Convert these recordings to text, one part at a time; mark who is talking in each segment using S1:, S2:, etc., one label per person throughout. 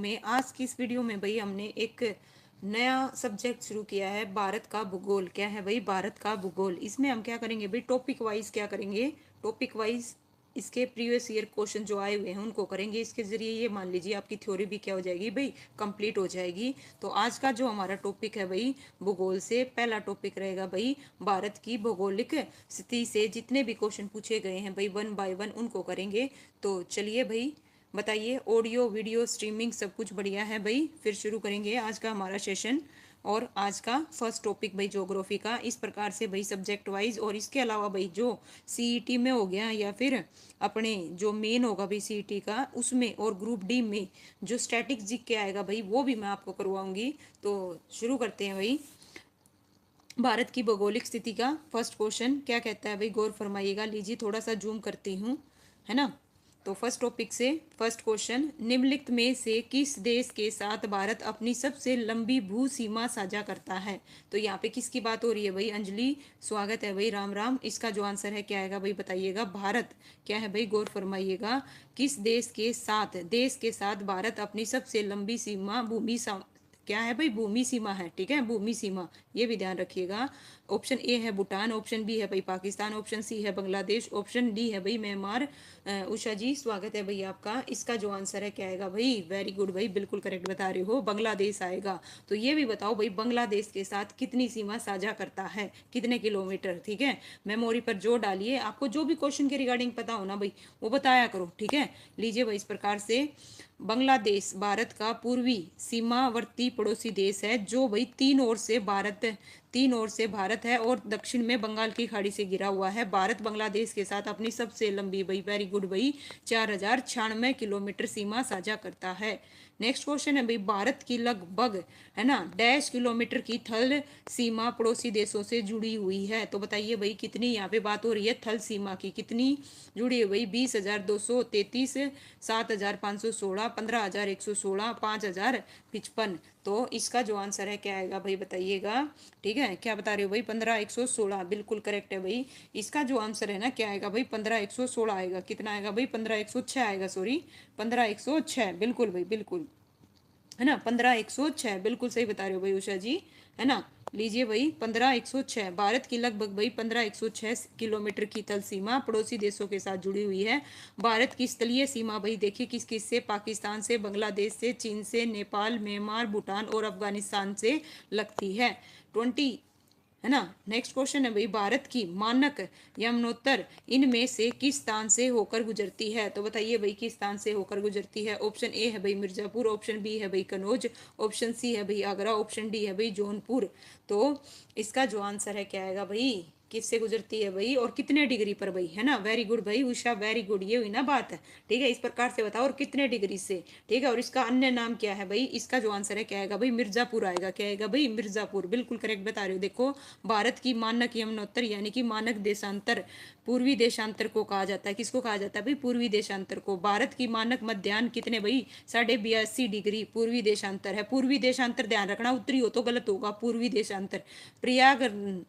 S1: में आज की इस वीडियो में भाई हमने एक नया सब्जेक्ट शुरू किया है, भारत का भूगोल। क्या है भाई? भारत का भूगोल। इसमें हम क्या करेंगे भाई? टॉपिक वाइज क्या करेंगे? टॉपिक वाइज इसके प्रीवियस ईयर क्वेश्चन जो आए हुए हैं उनको करेंगे। इसके जरिए ये मान लीजिए आपकी थ्योरी भी क्या हो जाएगी भाई? कंप्लीट हो जाएगी। तो आज का जो हमारा टॉपिक है भाई भूगोल से, पहला टॉपिक रहेगा भाई भारत की भौगोलिक स्थिति से जितने भी क्वेश्चन पूछे गए हैं भाई वन बाय वन उनको करेंगे। तो चलिए भाई बताइए, ऑडियो वीडियो स्ट्रीमिंग सब कुछ बढ़िया है भाई? फिर शुरू करेंगे आज का हमारा सेशन। और आज का फर्स्ट टॉपिक भाई ज्योग्राफी का, इस प्रकार से भाई सब्जेक्ट वाइज। और इसके अलावा भाई जो सीईटी में हो गया या फिर अपने जो मेन होगा भाई सीईटी का उसमें, और ग्रुप डी में जो स्टैटिक जी के आएगा भाई वो भी मैं आपको करवाऊंगी। तो शुरू करते हैं भाई। भारत की भौगोलिक स्थिति का फर्स्ट क्वेश्चन क्या कहता है भाई? गौर फरमाइएगा। लीजिए थोड़ा सा जूम करती हूँ, है ना। तो फर्स्ट टॉपिक से फर्स्ट क्वेश्चन, निम्नलिखित में से किस देश के साथ भारत अपनी सबसे लंबी भू सीमा साझा करता है? तो यहाँ पे किसकी बात हो रही है भाई? अंजलि, स्वागत है भाई, राम राम। इसका जो आंसर है क्या आएगा भाई? बताइएगा। भारत क्या है भाई? गौर फरमाइएगा। किस देश के साथ भारत अपनी सबसे लंबी सीमा क्या है भाई? भूमि सीमा है, ठीक है, भूमि सीमा, ये भी ध्यान रखिएगा। ऑप्शन ए है भूटान, ऑप्शन बी है भाई पाकिस्तान, ऑप्शन सी है बांग्लादेश, ऑप्शन डी है भाई म्यांमार। उषा जी स्वागत है भाई आपका। इसका जो आंसर है क्या आएगा भाई? वेरी गुड भाई, बिल्कुल करेक्ट बता रहे हो, बांग्लादेश आएगा। तो ये भी बताओ भाई बांग्लादेश के साथ कितनी सीमा साझा करता है, कितने किलोमीटर? ठीक है, मेमोरी पर जोर डालिए। आपको जो भी क्वेश्चन के रिगार्डिंग पता हो ना भाई वो बताया करो, ठीक है। लीजिए भाई इस प्रकार से, बांग्लादेश भारत का पूर्वी सीमावर्ती पड़ोसी देश है जो भाई तीन ओर से भारत है और दक्षिण में बंगाल की खाड़ी से घिरा हुआ है। भारत बांग्लादेश के साथ अपनी सबसे लंबी भाई, वेरी गुड भाई, 4096 किलोमीटर सीमा साझा करता है। नेक्स्ट क्वेश्चन है भाई, भारत की लगभग, है ना, डैश किलोमीटर की थल सीमा पड़ोसी देशों से जुड़ी हुई है। तो बताइए भाई कितनी यहाँ पे बात हो रही है थल सीमा की, कितनी जुड़ी है भाई? 20,233, 7,516, 15,116, 5,055। तो इसका जो आंसर है क्या आएगा भाई? बताइएगा। ठीक है, क्या बता रहे हो भाई? 15,116 बिल्कुल करेक्ट है भाई। इसका जो आंसर है ना क्या आएगा भाई? 15,116 आएगा। कितना आएगा भाई? 15,106 आएगा, सॉरी 15,106, बिल्कुल भाई बिल्कुल, है ना, 15,106 बिल्कुल सही बता रहे हो भाई उषा जी, है ना। लीजिए भाई 15,106, भारत की लगभग भाई 15,106 किलोमीटर की तल सीमा पड़ोसी देशों के साथ जुड़ी हुई है। भारत की स्थलीय सीमा भाई देखिए किस किस से, पाकिस्तान से, बांग्लादेश से, चीन से, नेपाल, म्यांमार, भूटान और अफगानिस्तान से लगती है। 20, है ना। नेक्स्ट क्वेश्चन है भाई, भारत की मानक यमुनोत्तर इनमें से किस स्थान से होकर गुजरती है? तो बताइए भाई किस स्थान से होकर गुजरती है? ऑप्शन ए है भाई मिर्जापुर, ऑप्शन बी है भाई कनौज, ऑप्शन सी है भाई आगरा, ऑप्शन डी है भाई जौनपुर। तो इसका जो आंसर है क्या आएगा भाई? किससे गुजरती है भाई और कितने डिग्री पर भाई, है ना। वेरी गुड भाई उषा, वेरी गुड, ये हुई ना बात, ठीक है। इस प्रकार से बताओ और कितने डिग्री से, ठीक है। और इसका अन्य नाम क्या है भाई? इसका जो आंसर है क्या आएगा भाई? मिर्जापुर आएगा। क्या आएगा भाई? मिर्जापुर, बिल्कुल करेक्ट बता रहे हो। देखो भारत की मानक यमुनोत्तर यानी कि मानक देशांतर, पूर्वी देशांतर को कहा जाता है। किसको कहा जाता है भाई? पूर्वी देशांतर को। भारत की मानक मध्याह्न कितने भाई? 82.5 डिग्री पूर्वी देशांतर है। पूर्वी देशांतर ध्यान रखना, उत्तरी हो तो गलत होगा, पूर्वी देशांतर। प्रयाग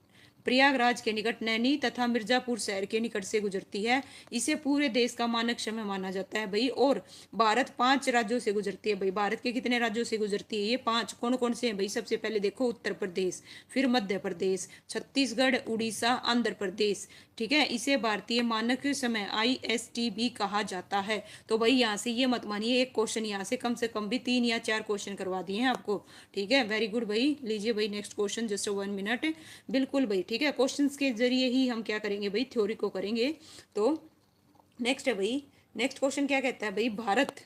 S1: प्रयागराज के निकट नैनी तथा मिर्जापुर शहर के निकट से गुजरती है। इसे पूरे देश का मानक समय माना जाता है भाई। और भारत 5 राज्यों से गुजरती है भाई। भारत के कितने राज्यों से गुजरती है ये? 5। कौन कौन से हैं भाई? सबसे पहले देखो उत्तर प्रदेश, फिर मध्य प्रदेश, छत्तीसगढ़, उड़ीसा, आंध्र प्रदेश, ठीक है। इसे भारतीय मानक समय IST भी कहा जाता है। तो भाई यहाँ से ये मत मानिए, एक क्वेश्चन यहाँ से कम भी 3 या 4 क्वेश्चन करवा दिए हैं आपको, ठीक है। वेरी गुड भाई। लीजिए भाई नेक्स्ट क्वेश्चन, जस्ट 1 मिनट, बिल्कुल भाई, ठीक है। क्वेश्चंस के जरिए ही हम क्या करेंगे भाई? थ्योरी को करेंगे। तो नेक्स्ट है भाई, नेक्स्ट क्वेश्चन क्या कहता है भाई? भारत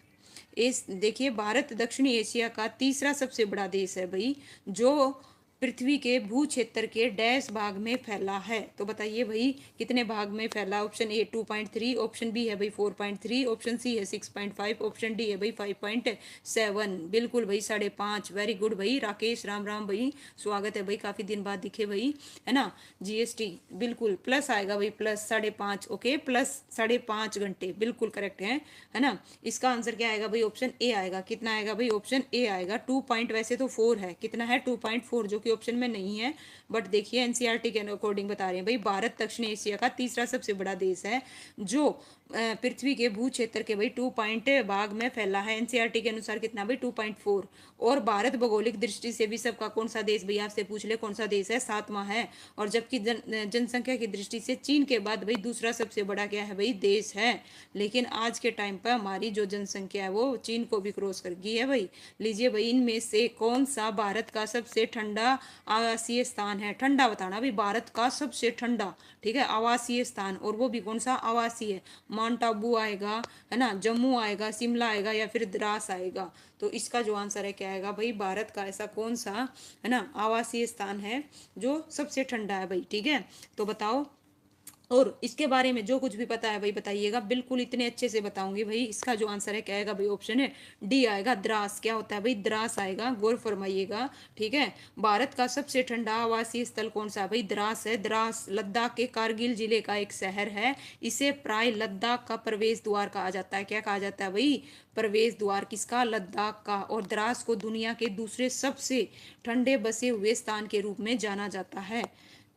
S1: इस देखिए, भारत दक्षिणी एशिया का तीसरा सबसे बड़ा देश है भाई, जो पृथ्वी के भू क्षेत्र के डैश भाग में फैला है। तो बताइए भाई कितने भाग में फैला? ऑप्शन ए 2.3, ऑप्शन बी है भाई 4.3, ऑप्शन सी है 6.5, ऑप्शन डी है भाई 5.7, बिल्कुल भाई 5.5। वेरी गुड भाई राकेश, राम राम भाई, स्वागत है भाई, काफी दिन बाद दिखे भाई, है ना। GST बिल्कुल प्लस आएगा भाई, प्लस 5.5, ओके, प्लस 5.5 घंटे, बिल्कुल करेक्ट है ना। इसका आंसर क्या आएगा भाई? ऑप्शन ए आएगा। कितना आएगा भाई? ऑप्शन ए आएगा। 2 पॉइंट, वैसे तो 4 है, कितना है? 2.4, जो कि ऑप्शन में नहीं है, बट देखिए NCERT के अकॉर्डिंग बता रहे हैं भाई, भारत दक्षिण एशिया का तीसरा सबसे बड़ा देश है जो पृथ्वी के भू क्षेत्र के भाई 2 पॉइंट भाग में फैला है। एनसीईआरटी के अनुसार कितना भाई 2.4। और भारत भौगोलिक दृष्टि से भी सबका कौन सा देश, भैया आपसे पूछ ले कौन सा देश है, 7वां है। और जबकि जनसंख्या की दृष्टि से चीन के बाद भाई दूसरा सबसे बड़ा क्या है भाई देश है। लेकिन आज के टाइम पर हमारी जो जनसंख्या है वो चीन को भी क्रॉस कर गई है भाई। लीजिए भाई, इनमें से कौन सा भारत का सबसे ठंडा आवासीय स्थान है, ठंडा बताना भाई, भारत का सबसे ठंडा, ठीक है, आवासीय स्थान, और वो भी कौन सा आवासीय। माउंट आबू आएगा, है ना, जम्मू आएगा, शिमला आएगा, या फिर द्रास आएगा। तो इसका जो आंसर है क्या आएगा भाई, भारत का ऐसा कौन सा, है ना, आवासीय स्थान है जो सबसे ठंडा है भाई, ठीक है। तो बताओ, और इसके बारे में जो कुछ भी पता है भाई बताइएगा, बिल्कुल इतने अच्छे से बताऊंगी भाई। इसका जो आंसर है क्या आएगा भाई, ऑप्शन है डी आएगा, द्रास। क्या होता है भाई, द्रास आएगा, गौर फरमाइएगा, ठीक है। भारत का सबसे ठंडा आवासीय स्थल कौन सा है भाई, द्रास है। द्रास लद्दाख के कारगिल जिले का एक शहर है। इसे प्राय लद्दाख का प्रवेश द्वार कहा जाता है। क्या कहा जाता है भाई, प्रवेश द्वार किसका, लद्दाख का। और द्रास को दुनिया के दूसरे सबसे ठंडे बसे हुए स्थान के रूप में जाना जाता है।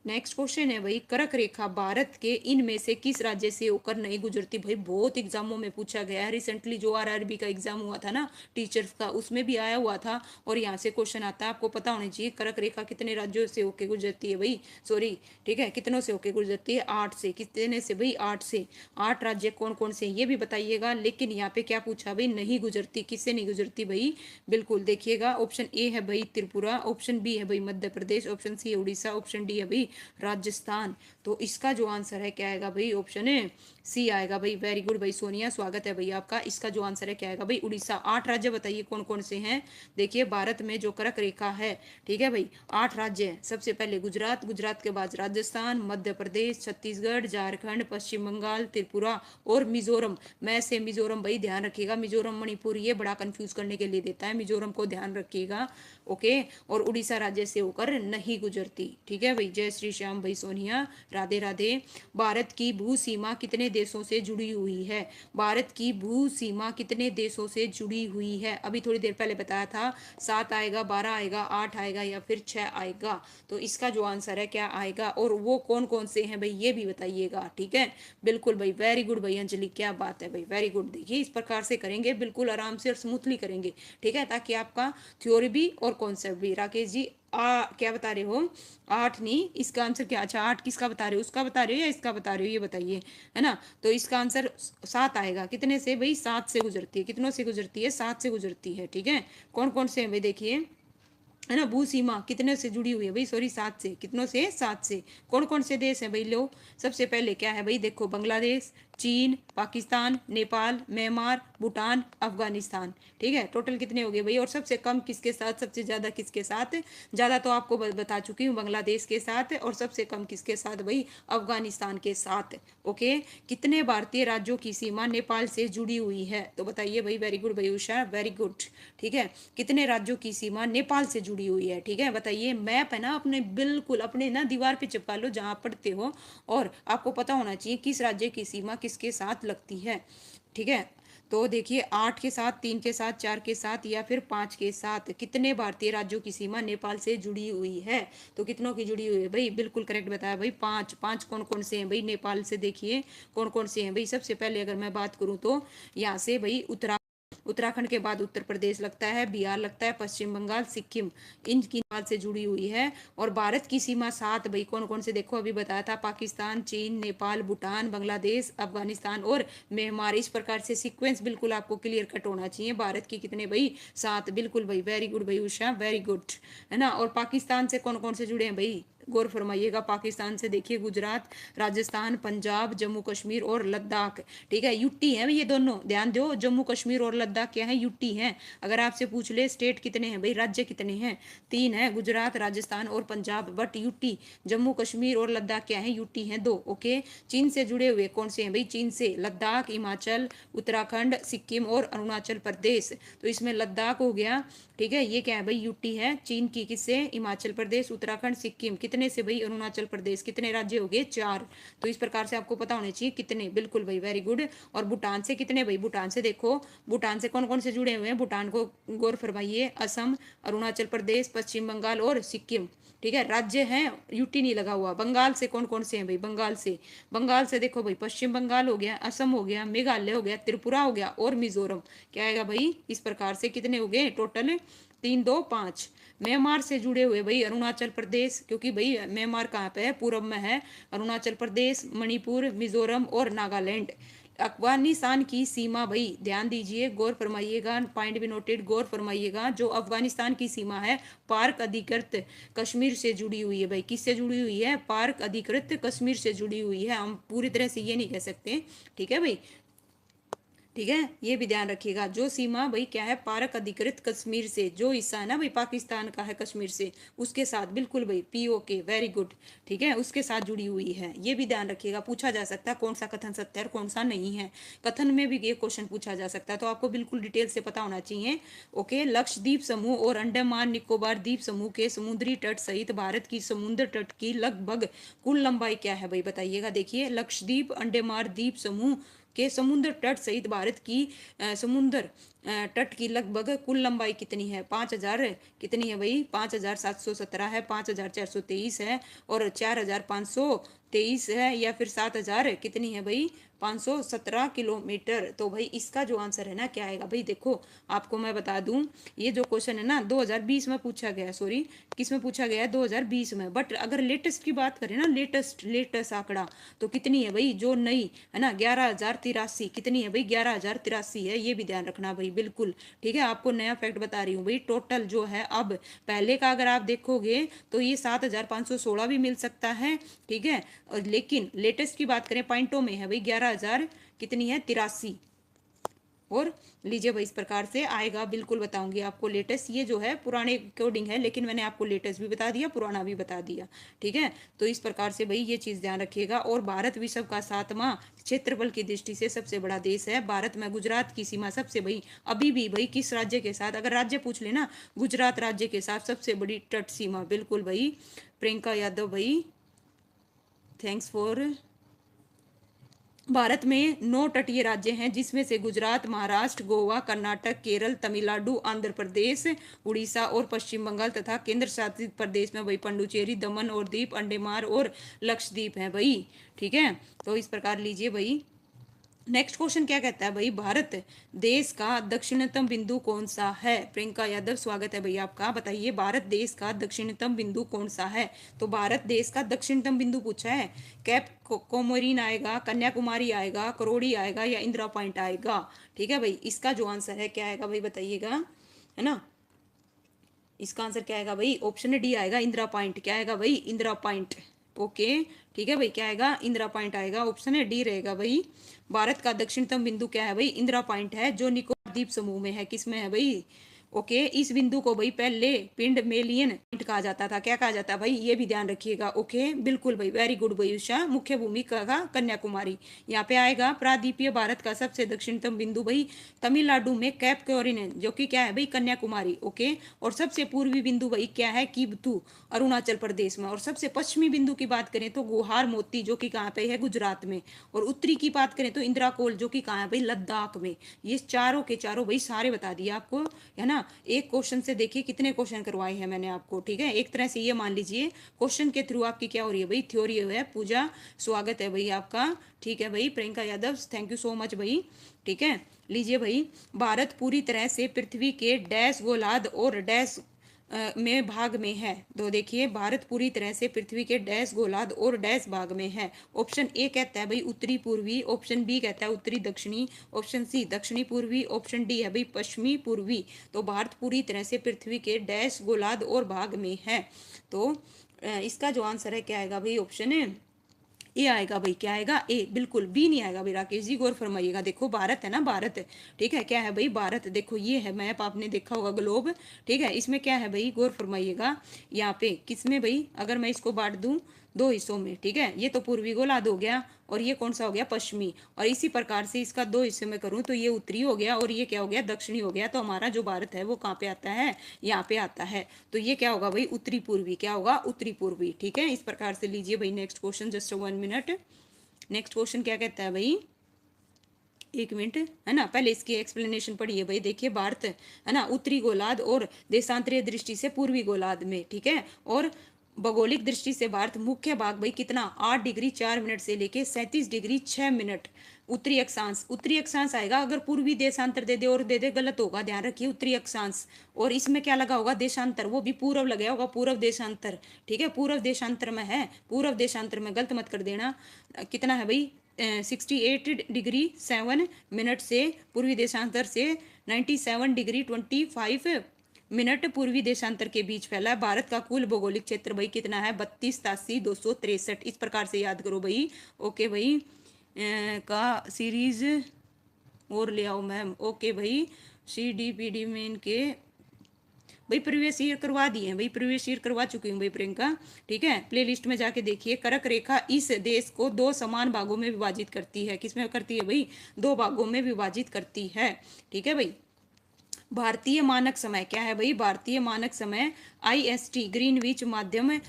S1: नेक्स्ट क्वेश्चन है भाई, कर्क रेखा भारत के इनमें से किस राज्य से होकर नहीं गुजरती। भाई बहुत एग्जामों में पूछा गया है, रिसेंटली जो आरआरबी का एग्जाम हुआ था ना टीचर्स का, उसमें भी आया हुआ था। और यहाँ से क्वेश्चन आता है, आपको पता होना चाहिए कर्क रेखा कितने राज्यों से होकर गुजरती है भाई, सॉरी, ठीक है, कितनों से होकर गुजरती है, 8 से। कितने से भाई, 8 से। 8 राज्य कौन कौन से ये भी बताइएगा। लेकिन यहाँ पे क्या पूछा भाई, नहीं गुजरती, किससे नहीं गुजरती भाई, बिल्कुल देखिएगा, ऑप्शन ए है भाई त्रिपुरा, ऑप्शन बी है भाई मध्य प्रदेश, ऑप्शन सी है उड़ीसा, ऑप्शन डी है भाई राजस्थान। तो इसका जो आंसर है क्या आएगा भाई, ऑप्शन है सी आएगा भाई। वेरी गुड भाई सोनिया, स्वागत है भाई आपका। इसका जो आंसर है क्या आएगा भाई, उड़ीसा। 8 राज्य बताइए कौन कौन से हैं। देखिए भारत में जो कर्क रेखा है, ठीक है भाई, 8 राज्य हैं। सबसे पहले गुजरात, गुजरात के बाद राजस्थान, मध्य प्रदेश, छत्तीसगढ़, झारखंड, पश्चिम बंगाल, त्रिपुरा और मिजोरम। मैं से मिजोरम भाई ध्यान रखिएगा, मिजोरम मणिपुर ये बड़ा कंफ्यूज करने के लिए देता है, मिजोरम को ध्यान रखिएगा, ओके। और उड़ीसा राज्य से होकर नहीं गुजरती, ठीक है भाई। जय श्री श्याम भाई सोनिया, राधे राधे। भारत की भू सीमा कितने देशों से जुड़ी हुई है, भारत की भू सीमा कितने देशों से जुड़ी हुई है। अभी थोड़ी देर पहले बताया था, 7 आएगा, 12 आएगा, 8 आएगा, या फिर 6 आएगा। तो इसका जो आंसर है क्या आएगा, और वो कौन कौन से हैं भाई ये भी बताइएगा, ठीक है। बिल्कुल भाई, वेरी गुड भाई अंजलि, क्या बात है भाई, वेरी गुड। देखिए इस प्रकार से करेंगे, बिल्कुल आराम से और स्मूथली करेंगे, ठीक है, ताकि आपका थ्योरी भी और कॉन्सेप्ट भी। राकेश जी क्या बता रहे हो, 8 नहीं, इसका आंसर क्या, अच्छा 8 किसका बता रहे हो, उसका बता रहे हो या इसका बता रहे हो, ये बताइए, है ना। तो इसका आंसर 7 आएगा। कितने से भाई, 7 से गुजरती है। कितनों से गुजरती है, 7 से गुजरती है, ठीक है। कौन कौन से हैं भाई देखिए, है ना, भू सीमा कितने से जुड़ी हुई है भाई, सॉरी 7 से, कितनों से, 7 से। कौन कौन से देश हैं भाई, लो सबसे पहले क्या है भाई, देखो बांग्लादेश, चीन, पाकिस्तान, नेपाल, म्यांमार, भूटान, अफगानिस्तान, ठीक है। टोटल कितने हो गए भाई, और सबसे कम किसके साथ, सबसे ज्यादा किसके साथ। ज्यादा तो आपको बता चुकी हूँ, बांग्लादेश के साथ, और सबसे कम किसके साथ भाई, अफगानिस्तान के साथ, ओके। कितने भारतीय राज्यों की सीमा नेपाल से जुड़ी हुई है, तो बताइए भाई। वेरी गुड भाई उषा, वेरी गुड, ठीक है। कितने राज्यों की सीमा नेपाल से जुड़ी हुई है, ठीक है, बताइए। मैप है ना अपने, बिल्कुल अपने ना दीवार पे चिपका लो जहां पढ़ते हो, और आपको पता होना चाहिए किस राज्य की सीमा किसके साथ लगती है, ठीक है। तो देखिए 8 के साथ, 3 के साथ, 4 के साथ, या फिर 5 के साथ, कितने भारतीय राज्यों की सीमा नेपाल से जुड़ी हुई है। तो कितनों की जुड़ी हुई है भाई, बिल्कुल करेक्ट बताया भाई, 5। 5 कौन कौन से हैं भाई नेपाल से, देखिए कौन कौन से हैं भाई। सबसे पहले अगर मैं बात करूं तो यहाँ से भाई उत्तराखंड के बाद उत्तर प्रदेश लगता है, बिहार लगता है, पश्चिम बंगाल, सिक्किम, इनकी नेपाल से जुड़ी हुई है। और भारत की सीमा 7 भाई, कौन कौन से देखो, अभी बताया था, पाकिस्तान, चीन, नेपाल, भूटान, बांग्लादेश, अफगानिस्तान और म्यांमार। इस प्रकार से सीक्वेंस बिल्कुल आपको क्लियर कट होना चाहिए। भारत की कितने भाई, 7, बिल्कुल भाई, वेरी गुड भाई उषा, वेरी गुड, है ना। और पाकिस्तान से कौन कौन से जुड़े हैं भाई, गौर फरमाइएगा। पाकिस्तान से देखिए गुजरात, राजस्थान, पंजाब, जम्मू कश्मीर और लद्दाख, ठीक है। यूटी है ये दोनों, ध्यान दो, जम्मू कश्मीर और लद्दाख क्या है, यूटी है। अगर आपसे पूछ ले स्टेट कितने हैं भाई, राज्य कितने हैं, 3 है, गुजरात, राजस्थान और पंजाब, बट यूटी, जम्मू कश्मीर और लद्दाख क्या है, यूटी है 2, ओके। चीन से जुड़े हुए कौन से हैं भाई, चीन से लद्दाख, हिमाचल, उत्तराखंड, सिक्किम और अरुणाचल प्रदेश। तो इसमें लद्दाख हो गया, ठीक है, ये क्या है भाई, यूटी है। चीन की किससे, हिमाचल प्रदेश, उत्तराखंड, सिक्किम, कितने कितने से भाई अरुणाचल प्रदेश, कितने राज्य हो गए 4। तो इस प्रकार से आपको पता होने चाहिए कितने, बिल्कुल भाई वेरी गुड। और भूटान से कितने भाई, भूटान से देखो, भूटान से कौन कौन से जुड़े हुए हैं, भूटान को गौर फरमाइए, असम, अरुणाचल प्रदेश, पश्चिम बंगाल और सिक्किम। ठीक है, राज्य हैं, यूटी नहीं लगा हुआ। बंगाल से कौन कौन से हैं भाई, बंगाल से, बंगाल से देखो भाई पश्चिम बंगाल हो गया, असम हो गया, मेघालय हो गया, त्रिपुरा हो गया और मिजोरम। क्या आएगा भाई, इस प्रकार से कितने हो गए टोटल, 3 2 5। म्यांमार से जुड़े हुए भाई अरुणाचल प्रदेश, क्योंकि भाई म्यांमार कहाँ पे है, पूरब में है, अरुणाचल प्रदेश, मणिपुर, मिजोरम और नागालैंड। अफगानिस्तान की सीमा भाई ध्यान दीजिए, गौर फरमाइएगा, पॉइंट भी नोटेड, गौर फरमाइएगा। जो अफगानिस्तान की सीमा है पार्क अधिकृत कश्मीर से जुड़ी हुई है भाई, किससे जुड़ी हुई है, पार्क अधिकृत कश्मीर से जुड़ी हुई है। हम पूरी तरह से ये नहीं कह सकते, ठीक है भाई, ठीक है, ये भी ध्यान रखिएगा। जो सीमा भाई क्या है, पारक अधिकृत कश्मीर से, जो हिस्सा है ना भाई पाकिस्तान का है कश्मीर से, उसके साथ, बिल्कुल भाई POK वेरी गुड, ठीक है, उसके साथ जुड़ी हुई है। ये भी ध्यान रखिएगा, पूछा जा सकता है कौन सा कथन सत्य है और कौन सा नहीं है। कथन में भी ये क्वेश्चन पूछा जा सकता है, तो आपको बिल्कुल डिटेल से पता होना चाहिए। ओके, लक्षद्वीप समूह और अंडमान निकोबार द्वीप समूह के समुद्री तट सहित भारत की समुद्र तट की लगभग कुल लंबाई क्या है भाई, बताइएगा। देखिए, लक्षद्वीप अंडमान द्वीप समूह के समुद्र तट सहित भारत की समुद्र तट की लगभग कुल लंबाई कितनी है, 5000 कितनी है भाई, 5717 है, 5423 है और 4523 है, या फिर 7000 कितनी है भाई, 517 किलोमीटर। तो भाई इसका जो आंसर है ना क्या आएगा भाई, देखो आपको मैं बता दूं, ये जो क्वेश्चन है ना 2020 में पूछा गया, सॉरी किस में पूछा गया है, 2020 में। बट अगर लेटेस्ट की बात करें ना, लेटेस्ट आंकड़ा, तो कितनी है भाई, जो नई है ना 11,083, कितनी है भाई, 11,083 है। ये भी ध्यान रखना भाई, बिल्कुल ठीक है। आपको नया फैक्ट बता रही हूँ भाई, टोटल जो है अब, पहले का अगर आप देखोगे तो ये 7,516 भी मिल सकता है, ठीक है। और लेकिन लेटेस्ट की बात करें पॉइंटों में है भाई 11,000 कितनी है, 83। और लीजिए भाई, इस प्रकार से आएगा, बिल्कुल बताऊंगी आपको। लेटेस्ट ये जो है पुराने अकॉर्डिंग है, लेकिन मैंने आपको लेटेस्ट भी बता दिया, पुराना भी बता दिया, ठीक है। तो इस प्रकार से भाई ये चीज ध्यान रखिएगा। और भारत विश्व का 7वां क्षेत्रफल की दृष्टि से सबसे बड़ा देश है। भारत में गुजरात की सीमा सबसे भाई, अभी भी भाई किस राज्य के साथ, अगर राज्य पूछ लेना, गुजरात राज्य के साथ सबसे बड़ी तट सीमा, बिल्कुल भाई। प्रियंका यादव भाई, थैंक्स फॉर। भारत में 9 तटीय राज्य हैं, जिसमें से गुजरात, महाराष्ट्र, गोवा, कर्नाटक, केरल, तमिलनाडु, आंध्र प्रदेश, उड़ीसा और पश्चिम बंगाल तथा केंद्र शासित प्रदेश में भाई पुडुचेरी, दमन और दीप, अंडमान और लक्षद्वीप है भाई, ठीक है। तो इस प्रकार लीजिए भाई, नेक्स्ट क्वेश्चन क्या कहता है भाई, भारत देश का दक्षिणतम बिंदु कौन सा है। प्रियंका यादव स्वागत है भैया आपका, बताइए भारत देश का दक्षिणतम बिंदु कौन सा है। तो भारत देश का दक्षिणतम बिंदु पूछा है, कैप कोमोरिन आएगा, कन्याकुमारी आएगा, करोड़ी आएगा या इंदिरा पॉइंट आएगा, ठीक है भाई। इसका जो आंसर है क्या आएगा भाई, बताइएगा, है ना। इसका आंसर क्या आएगा भाई, ऑप्शन डी आएगा, इंदिरा पॉइंट। क्या आएगा भाई, इंदिरा पॉइंट। ओके, ठीक है भाई, क्या आएगा, इंदिरा पॉइंट आएगा, ऑप्शन है डी रहेगा भाई। भारत का दक्षिणतम बिंदु क्या है भाई, इंदिरा पॉइंट है, जो निकोबार द्वीप समूह में है। किसमें है भाई, ओके। इस बिंदु को भाई पहले पिंड मेलियन पॉइंट कहा जाता था, क्या कहा जाता है भाई, ये भी ध्यान रखिएगा। ओके, बिल्कुल भाई, वेरी गुड भाई उषा। मुख्य भूमि का कन्याकुमारी यहाँ पे आएगा। प्रादीपीय भारत का सबसे दक्षिणतम बिंदु भाई तमिलनाडु में कैप कोरिन है, जो कि क्या है भाई, कन्याकुमारी। ओके, और सबसे पूर्वी बिंदु भाई क्या है, किबतू, अरुणाचल प्रदेश में। और सबसे पश्चिमी बिंदु की बात करें तो गुहार मोती, जो कि कहाँ पे है, गुजरात में। और उत्तरी की बात करें तो इंदिरा कोल, जो कि कहाँ है भाई, लद्दाख में। ये चारों के चारों भाई सारे बता दिए आपको, है ना। एक क्वेश्चन से देखिए कितने क्वेश्चन करवाए हैं मैंने आपको, ठीक है। एक तरह से ये मान लीजिए क्वेश्चन के थ्रू आपकी क्या हो रही है भाई, थ्योरी है। पूजा स्वागत है भाई आपका, ठीक है भाई। Priyanka Yadav thank you so much भाई, ठीक है। लीजिए भाई, भारत पूरी तरह से पृथ्वी के डैश गोलार्ध और डैश में भाग में है। तो देखिए, भारत पूरी तरह से पृथ्वी के डैश गोलार्ध और डैश भाग में है। ऑप्शन ए कहता है भाई उत्तरी पूर्वी, ऑप्शन बी कहता है उत्तरी दक्षिणी, ऑप्शन सी दक्षिणी पूर्वी, ऑप्शन डी है भाई पश्चिमी पूर्वी। तो भारत पूरी तरह से पृथ्वी के डैश गोलार्ध और भाग में है। तो इसका जो आंसर है क्या आएगा भाई, ऑप्शन है ए आएगा भाई। क्या आएगा, ए, बिल्कुल। बी नहीं आएगा भाई, राकेश जी गौर फरमाइएगा। देखो भारत है ना, भारत, ठीक है। क्या है भाई, भारत। देखो ये है मैप, आपने देखा होगा ग्लोब, ठीक है। इसमें क्या है भाई, गौर फरमाइएगा। यहाँ पे किसमें भाई, अगर मैं इसको बांट दूं दो हिस्सों में, ठीक है। ये तो पूर्वी गोलार्ध हो गया और ये कौन सा हो गया, पश्चिमी। और इसी प्रकार से इसका दो हिस्से में करूं तो ये उत्तरी हो गया और ये क्या हो गया, दक्षिणी हो गया। तो हमारा जो भारत है वो कहाँ पे आता है, यहाँ पे आता है। तो ये क्या होगा भाई, उत्तरी पूर्वी, क्या होगा, उत्तरी पूर्वी, ठीक है। इस प्रकार से लीजिए भाई next question, just 1 minute. Next question क्या कहता है भाई, 1 मिनट, है ना। पहले इसकी एक्सप्लेनेशन पढ़िए भाई। देखिए भारत है ना उत्तरी गोलार्ध और देशांतरीय दृष्टि से पूर्वी गोलार्ध में, ठीक है। और भौगोलिक दृष्टि से भारत मुख्य भाग भाई कितना, 8 डिग्री 4 मिनट से लेके 37 डिग्री 6 मिनट उत्तरी अक्षांश। उत्तरी अक्षांश आएगा, अगर पूर्वी देशांतर दे दे और दे दे गलत होगा, ध्यान रखिए, उत्तरी अक्षांश। और इसमें क्या लगा होगा, देशांतर, वो भी पूर्व लगा होगा, पूर्व देशांतर, ठीक है। पूर्व देशांतर में है, पूर्व देशांतर में, गलत मत कर देना। कितना है भाई, 68 डिग्री 7 मिनट से पूर्वी देशांतर से 97 डिग्री 25 मिनट पूर्वी देशांतर के बीच फैला है। भारत का कुल भौगोलिक क्षेत्र भाई कितना है, 32,83,263। इस प्रकार से याद करो भाई। ओके भाई, का सीरीज और ले आओ मैम। ओके भाई, CDPD में इनके भाई प्रीवियस ईयर करवा दिए हैं भाई, प्रीवियस ईयर करवा चुकी हूँ भाई प्रियंका, ठीक है। प्ले लिस्ट में जाके देखिए। कर्क रेखा इस देश को दो समान भागों में विभाजित करती है। किसमें करती है भाई, दो भागों में विभाजित करती है, ठीक है भाई। भारतीय मानक समय क्या है भाई, भारतीय मानक समय IST ग्रीनविच माध्यम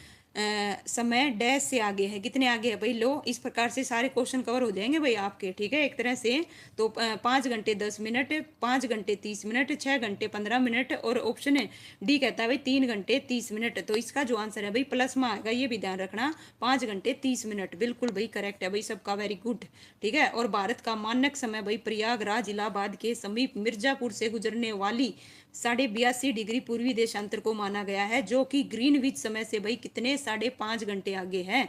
S1: समय डैश से आगे है। कितने आगे है भाई, लो। इस प्रकार से सारे क्वेश्चन कवर हो जाएंगे भाई आपके, ठीक है, एक तरह से। तो 5 घंटे 10 मिनट, 5 घंटे 30 मिनट, 6 घंटे 15 मिनट, और ऑप्शन है डी कहता है भाई 3 घंटे 30 मिनट। तो इसका जो आंसर है भाई प्लस में आएगा, ये भी ध्यान रखना, 5 घंटे 30 मिनट, बिल्कुल भाई करेक्ट है भाई सबका, वेरी गुड, ठीक है। और भारत का मानक समय भाई प्रयागराज इलाहाबाद के समीप मिर्जापुर से गुजरने वाली 82.5 डिग्री पूर्वी देशांतर को माना गया है, जो कि ग्रीनविच समय से भाई कितने, 5.5 घंटे आगे है।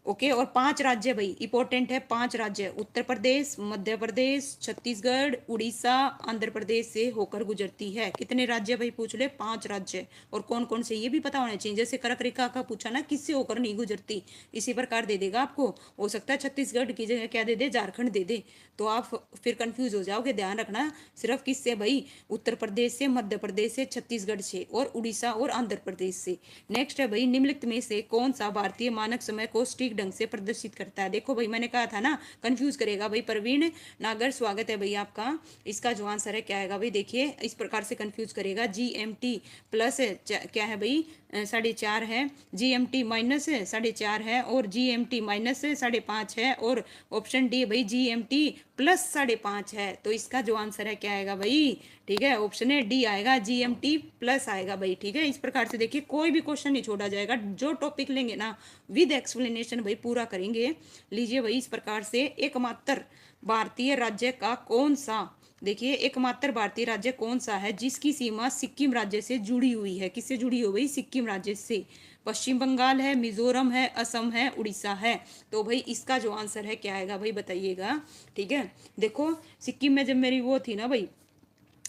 S1: ओके। और 5 राज्य भाई इंपॉर्टेंट है, 5 राज्य, उत्तर प्रदेश, मध्य प्रदेश, छत्तीसगढ़, उड़ीसा, आंध्र प्रदेश से होकर गुजरती है। कितने राज्य भाई पूछ ले, 5 राज्य। और कौन कौन से ये भी पता होना चाहिए। जैसे कर्क रेखा का पूछा ना, किससे होकर नहीं गुजरती, इसी प्रकार दे देगा आपको। हो सकता है छत्तीसगढ़ की जगह क्या दे दे, झारखंड दे दे, तो आप फिर कंफ्यूज हो जाओगे। ध्यान रखना, सिर्फ किससे भाई, उत्तर प्रदेश से, मध्य प्रदेश से, छत्तीसगढ़ से, और उड़ीसा और आंध्र प्रदेश से। नेक्स्ट है भाई, निम्नलिखित में से कौन सा भारतीय मानक समय को सटीक ढंग से प्रदर्शित करता है। देखो भाई मैंने कहा था ना, कंफ्यूज करेगा भाई। प्रवीण नागर स्वागत है भाई आपका। इसका जो आंसर है क्या आएगा भाई, देखिए इस प्रकार से कंफ्यूज करेगा। GMT प्लस क्या है भाई, 4.5 है, GMT माइनस 4.5 है, और GMT माइनस 5.5 है, और ऑप्शन डी भाई GMT प्लस 5.5 है। तो इसका जो आंसर है क्या आएगा भाई, ठीक है, ऑप्शन है डी आएगा, GMT प्लस आएगा भाई, ठीक है। इस प्रकार से देखिए कोई भी क्वेश्चन नहीं छोड़ा जाएगा, जो टॉपिक लेंगे ना विद एक्सप्लेनेशन भाई पूरा करेंगे। लीजिए भाई इस प्रकार से, एकमात्र भारतीय राज्य का कौन सा, देखिए एकमात्र भारतीय राज्य कौन सा है जिसकी सीमा सिक्किम राज्य से जुड़ी हुई है। किससे जुड़ी हो गई, सिक्किम राज्य से। पश्चिम बंगाल है, मिजोरम है, असम है, उड़ीसा है। तो भाई इसका जो आंसर है क्या आएगा भाई, बताइएगा, ठीक है। देखो सिक्किम में जब मेरी वो थी ना भाई,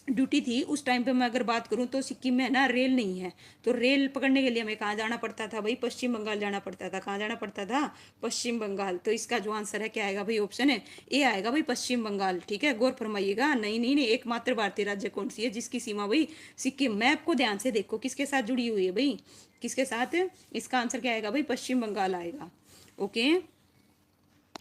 S1: ड्यूटी थी, उस टाइम पे मैं अगर बात करूं तो सिक्किम में ना रेल नहीं है। तो रेल पकड़ने के लिए हमें कहाँ जाना पड़ता था भाई, पश्चिम बंगाल जाना पड़ता था। कहाँ जाना पड़ता था, पश्चिम बंगाल। तो इसका जो आंसर है क्या आएगा भाई, ऑप्शन है ए आएगा भाई, पश्चिम बंगाल, ठीक है। गौर फरमाइएगा, नहीं नहीं नहीं, एकमात्र भारतीय राज्य कौन सी है जिसकी सीमा भाई सिक्किम। मैप को ध्यान से देखो किसके साथ जुड़ी हुई है भाई, किसके साथ। इसका आंसर क्या आएगा भाई, पश्चिम बंगाल आएगा। ओके,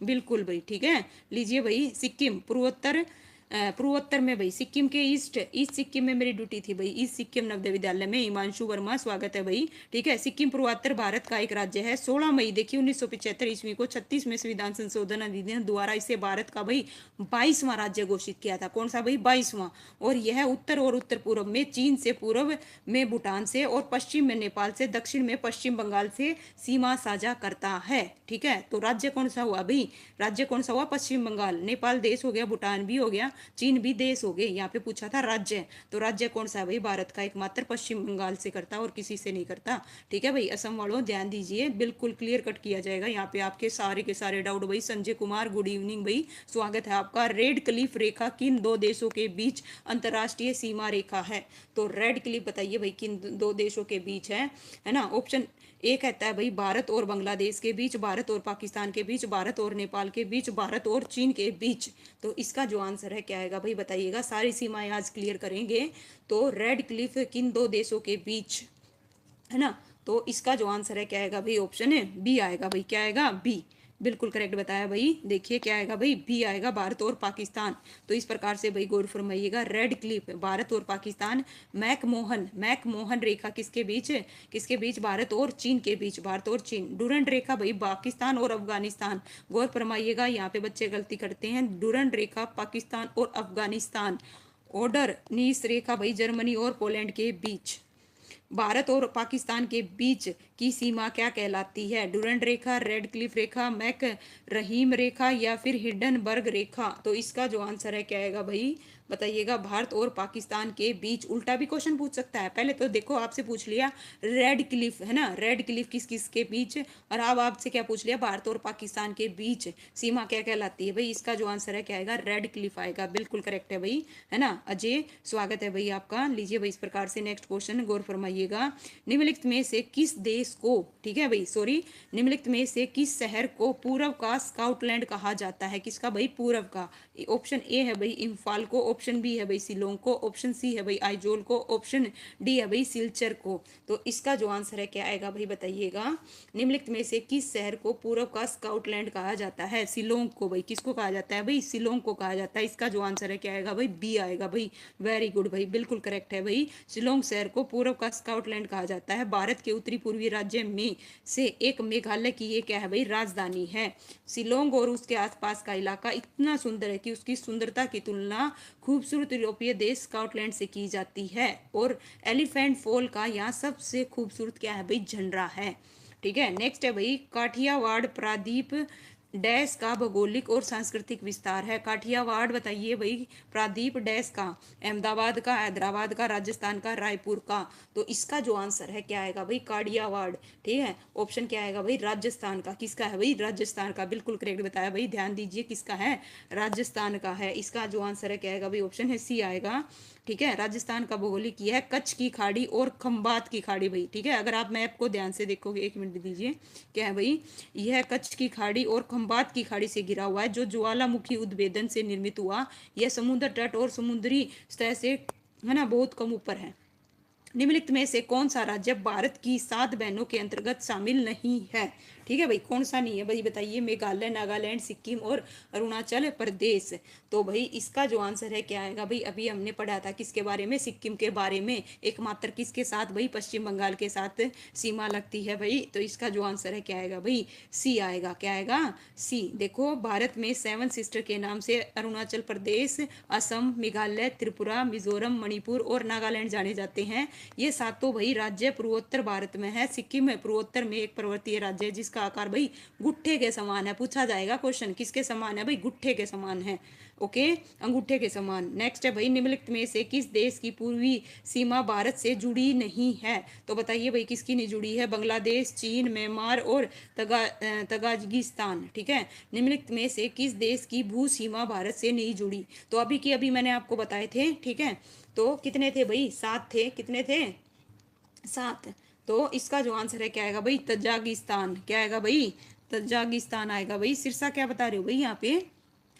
S1: बिल्कुल भाई, ठीक है। लीजिए भाई, सिक्किम पूर्वोत्तर, पूर्वोत्तर में भाई सिक्किम के ईस्ट ईस्ट सिक्किम में मेरी ड्यूटी थी भाई, ईस्ट सिक्किम नवोदय विद्यालय में। हिमांशु वर्मा स्वागत है भाई, ठीक है। सिक्किम पूर्वोत्तर भारत का एक राज्य है। 16 मई देखिए 1975 ईस्वी को 36वें संविधान संशोधन अधिनियम द्वारा इसे भारत का भाई 22वां राज्य घोषित किया था। कौन सा भाई, 22वां। और यह उत्तर और उत्तर पूर्व में चीन से, पूर्व में भूटान से, और पश्चिम में नेपाल से, दक्षिण में पश्चिम बंगाल से सीमा साझा करता है, ठीक है। तो राज्य कौन सा हुआ भाई, राज्य कौन सा हुआ, पश्चिम बंगाल। नेपाल देश हो गया, भूटान भी हो गया, चीन भी देश हो गए। यहाँ पे पूछा था राज्य, तो राज्य कौन सा है भाई, भारत का एकमात्र पश्चिम बंगाल से करता और किसी से नहीं करता, ठीक है भाई। असम वालों ध्यान दीजिए, बिल्कुल क्लियर कट किया जाएगा यहाँ पे आपके सारे के सारे डाउट भाई। संजय कुमार गुड इवनिंग भाई, स्वागत है आपका। रेड क्लिफ रेखा किन दो देशों के बीच अंतरराष्ट्रीय सीमा रेखा है। तो रेड क्लिफ बताइए भाई किन दो देशों के बीच है ना। ऑप्शन ए कहता है भाई भारत और बांग्लादेश के बीच, भारत और पाकिस्तान के बीच, भारत और नेपाल के बीच, भारत और चीन के बीच। तो इसका जो आंसर है क्या आएगा भाई, बताइएगा। सारी सीमाएं आज क्लियर करेंगे। तो रेड क्लिफ किन दो देशों के बीच, है ना, तो इसका जो आंसर है क्या आएगा भाई, ऑप्शन है बी आएगा भाई, क्या आएगा, बी, बिल्कुल करेक्ट बताया भाई। देखिए क्या आएगा भाई, बी आएगा, भारत और पाकिस्तान। तो इस प्रकार से भाई गौर फरमाइएगा, रेड क्लिफ भारत और पाकिस्तान, मैकमोहन रेखा किसके बीच, भारत और चीन के बीच, भारत और चीन। डूरंड रेखा भाई पाकिस्तान और अफगानिस्तान। गौर फरमाइएगा, यहाँ पे बच्चे गलती करते हैं, डूरंड रेखा पाकिस्तान और अफगानिस्तान। ऑर्डर नीस रेखा भाई जर्मनी और पोलैंड के बीच। भारत और पाकिस्तान के बीच की सीमा क्या कहलाती है, डूरंड रेखा, रेड क्लिफ रेखा, मैक रहीम रेखा या फिर हिंडनबर्ग रेखा। तो इसका जो आंसर है क्या आएगा भाई, बताइएगा, भारत और पाकिस्तान के बीच। उल्टा भी क्वेश्चन पूछ सकता है, पहले तो देखो आपसे पूछ लिया रेड क्लिफ है ना, रेड क्लिफ किस किस के बीच, और अब आपसे क्या पूछ लिया, भारत और पाकिस्तान के बीच सीमा क्या कहलाती है भाई। इसका जो आंसर है क्या आएगा, रेड क्लिफ आएगा, बिल्कुल करेक्ट है भाई, है ना। अजय स्वागत है भाई आपका। लीजिए भाई इस प्रकार से नेक्स्ट क्वेश्चन गौर फरमाइएगा, निम्नलिखित में से किस देश को, ठीक है भाई, सॉरी, निम्नलिखित में से किस शहर को पूर्व का स्कॉटलैंड कहा जाता है, किसका भाई, पूर्व का। ऑप्शन ए है भाई इम्फाल को, ऑप्शन बी है भाई शिलोंग को, ऑप्शन सी है भाई आइजोल को, ऑप्शन डी है भाई सिलचर को। तो इसका जो आंसर है क्या आएगा भाई, बताइएगा, निम्नलिखित में से किस शहर को पूर्व का स्कॉटलैंड कहा जाता है, शिलोंग को भाई, किसको कहा जाता है भाई, शिलोंग को कहा जाता है। इसका जो आंसर है क्या आएगा भाई, बी आएगा भाई, वेरी गुड भाई, बिल्कुल करेक्ट है भाई, शिलोंग शहर को पूर्व का स्कॉटलैंड कहा जाता है। भारत के उत्तरी पूर्वी राज्य में से एक मेघालय की ये क्या है भाई, राजधानी है। शिलोंग और उसके आसपास का इलाका इतना सुंदर है कि उसकी सुंदरता की तुलना खूबसूरत यूरोपीय देश स्कॉटलैंड से की जाती है। और एलिफेंट फॉल का यहाँ सबसे खूबसूरत क्या है भाई, झंडा है। ठीक है, नेक्स्ट है भाई, काठियावाड़ प्रादीप डैश का भौगोलिक और सांस्कृतिक विस्तार है। काठियावाड़ बताइए भाई, प्रादीप डैश का, अहमदाबाद का, हैदराबाद का, राजस्थान का, रायपुर का। तो इसका जो आंसर है क्या आएगा भाई, काठियावाड़। ठीक है, ऑप्शन क्या आएगा भाई, राजस्थान का। किसका है भाई, राजस्थान का, बिल्कुल करेक्ट बताया भाई, ध्यान दीजिए किसका है, राजस्थान का है। इसका जो आंसर है क्या आएगा भाई, ऑप्शन है सी आएगा। ठीक है, राजस्थान का भौगोलिक यह है कच्छ की खाड़ी और खंबात की खाड़ी भाई। ठीक है, अगर आप मैप को ध्यान से देखोगे, एक मिनट दीजिए, क्या है भाई, यह कच्छ की खाड़ी और खंबात की खाड़ी से घिरा हुआ है, जो ज्वालामुखी उद्भेदन से निर्मित हुआ। यह समुद्र तट और समुद्री सतह से, है ना, बहुत कम ऊपर है। निम्नलिखित में से कौन सा राज्य भारत की 7 बहनों के अंतर्गत शामिल नहीं है। ठीक है भाई, कौन सा नहीं है भाई, बताइए, मेघालय, नागालैंड, सिक्किम और अरुणाचल प्रदेश। तो भाई इसका जो आंसर है क्या आएगा भाई, अभी हमने पढ़ा था किसके बारे में, सिक्किम के बारे में, एकमात्र किसके साथ भाई, पश्चिम बंगाल के साथ सीमा लगती है भाई। तो इसका जो आंसर है क्या आएगा भाई, सी आएगा, क्या आएगा, सी। देखो, भारत में 7 सिस्टर के नाम से अरुणाचल प्रदेश, असम, मेघालय, त्रिपुरा, मिजोरम, मणिपुर और नागालैंड जाने जाते हैं। ये सातों भाई राज्य पूर्वोत्तर भारत में है। सिक्किम है पूर्वोत्तर में एक पर्वतीय राज्य है जिसका आकार भाई गुट्ठे के समान है। पूछा जाएगा क्वेश्चन, किसके समान है भाई, गुट्ठे के समान है। ओके, अंगूठे के समान। नेक्स्ट है भाई, निम्नलिखित में से किस देश की पूर्वी सीमा भारत से जुड़ी नहीं है। तो बताइए भाई किसकी नहीं जुड़ी है, बांग्लादेश, चीन, म्यांमार और तजाकिस्तान। ठीक है, निम्नलिखित में से किस देश की भू सीमा भारत से नहीं जुड़ी। तो अभी की अभी मैंने आपको बताए थे। ठीक है, तो कितने थे भाई, 7 थे, कितने थे, 7। तो इसका जो आंसर है क्या आएगा भाई, तजाकिस्तान। क्या आएगा भाई, तजाकिस्तान आएगा भाई। शीर्षा क्या बता रहे हो भाई यहाँ पे,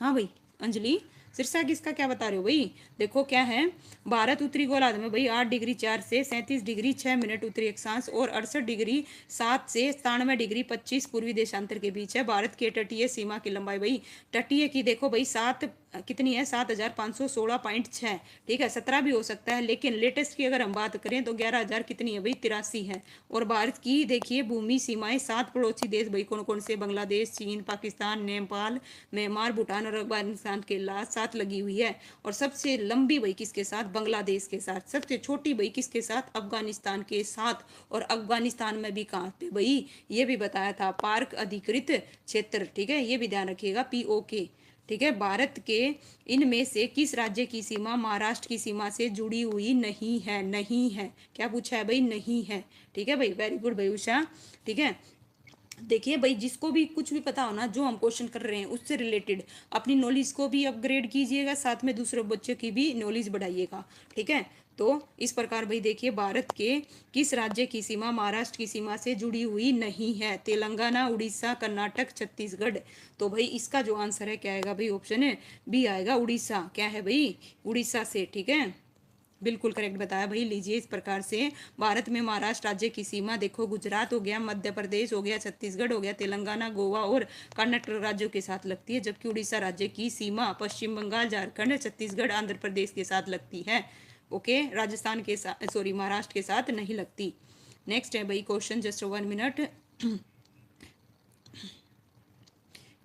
S1: हाँ भाई अंजलि, शीर्षक इसका क्या बता रहे हो भाई, देखो क्या है, भारत उत्तरी गोलार्ध में भाई 8 डिग्री 4 से 37 डिग्री 6 मिनट उत्तरी अक्षांश और 68 डिग्री 7 से 97 डिग्री 25 पूर्वी देशांतर के बीच है। भारत के तटीय सीमा की लंबाई भाई, तटीय की देखो भाई 7 कितनी है, 7516.6। ठीक है, 17 भी हो सकता है, लेकिन लेटेस्ट की अगर हम बात करें तो 11,000 कितनी है भाई, 83 है। और भारत की देखिए भूमि सीमाएं 7 पड़ोसी देश भाई कौन कौन से, बांग्लादेश, चीन, पाकिस्तान, नेपाल, म्यांमार, भूटान और अफगानिस्तान के साथ लगी हुई है। और सबसे लंबी भाई किसके साथ, बांग्लादेश के साथ। सबसे छोटी भाई किसके साथ, अफगानिस्तान के साथ। और अफगानिस्तान में भी कहाँ पे भाई, ये भी बताया था, पार्क अधिकृत क्षेत्र। ठीक है, ये भी ध्यान रखिएगा, POK। ठीक है, भारत के इनमें से किस राज्य की सीमा महाराष्ट्र की सीमा से जुड़ी हुई नहीं है, नहीं है, क्या पूछा है भाई, नहीं है। ठीक है भाई, वेरी गुड भाई उषा। ठीक है, देखिए भाई जिसको भी कुछ भी पता हो ना, जो हम क्वेश्चन कर रहे हैं उससे रिलेटेड अपनी नॉलेज को भी अपग्रेड कीजिएगा, साथ में दूसरे बच्चों की भी नॉलेज बढ़ाइएगा। ठीक है, तो इस प्रकार भाई देखिए, भारत के किस राज्य की सीमा महाराष्ट्र की सीमा से जुड़ी हुई नहीं है, तेलंगाना, उड़ीसा, कर्नाटक, छत्तीसगढ़। तो भाई इसका जो आंसर है क्या आएगा भाई, ऑप्शन है बी आएगा, उड़ीसा। क्या है भाई, उड़ीसा से। ठीक है, बिल्कुल करेक्ट बताया भाई। लीजिए इस प्रकार से भारत में महाराष्ट्र राज्य की सीमा देखो गुजरात हो गया, मध्य प्रदेश हो गया, छत्तीसगढ़ हो गया, तेलंगाना, गोवा और कर्नाटक राज्यों के साथ लगती है, जबकि उड़ीसा राज्य की सीमा पश्चिम बंगाल, झारखंड, छत्तीसगढ़, आंध्र प्रदेश के साथ लगती है। ओके, राजस्थान के साथ, सॉरी, महाराष्ट्र के साथ नहीं लगती। नेक्स्ट है भाई क्वेश्चन, जस्ट 1 मिनट।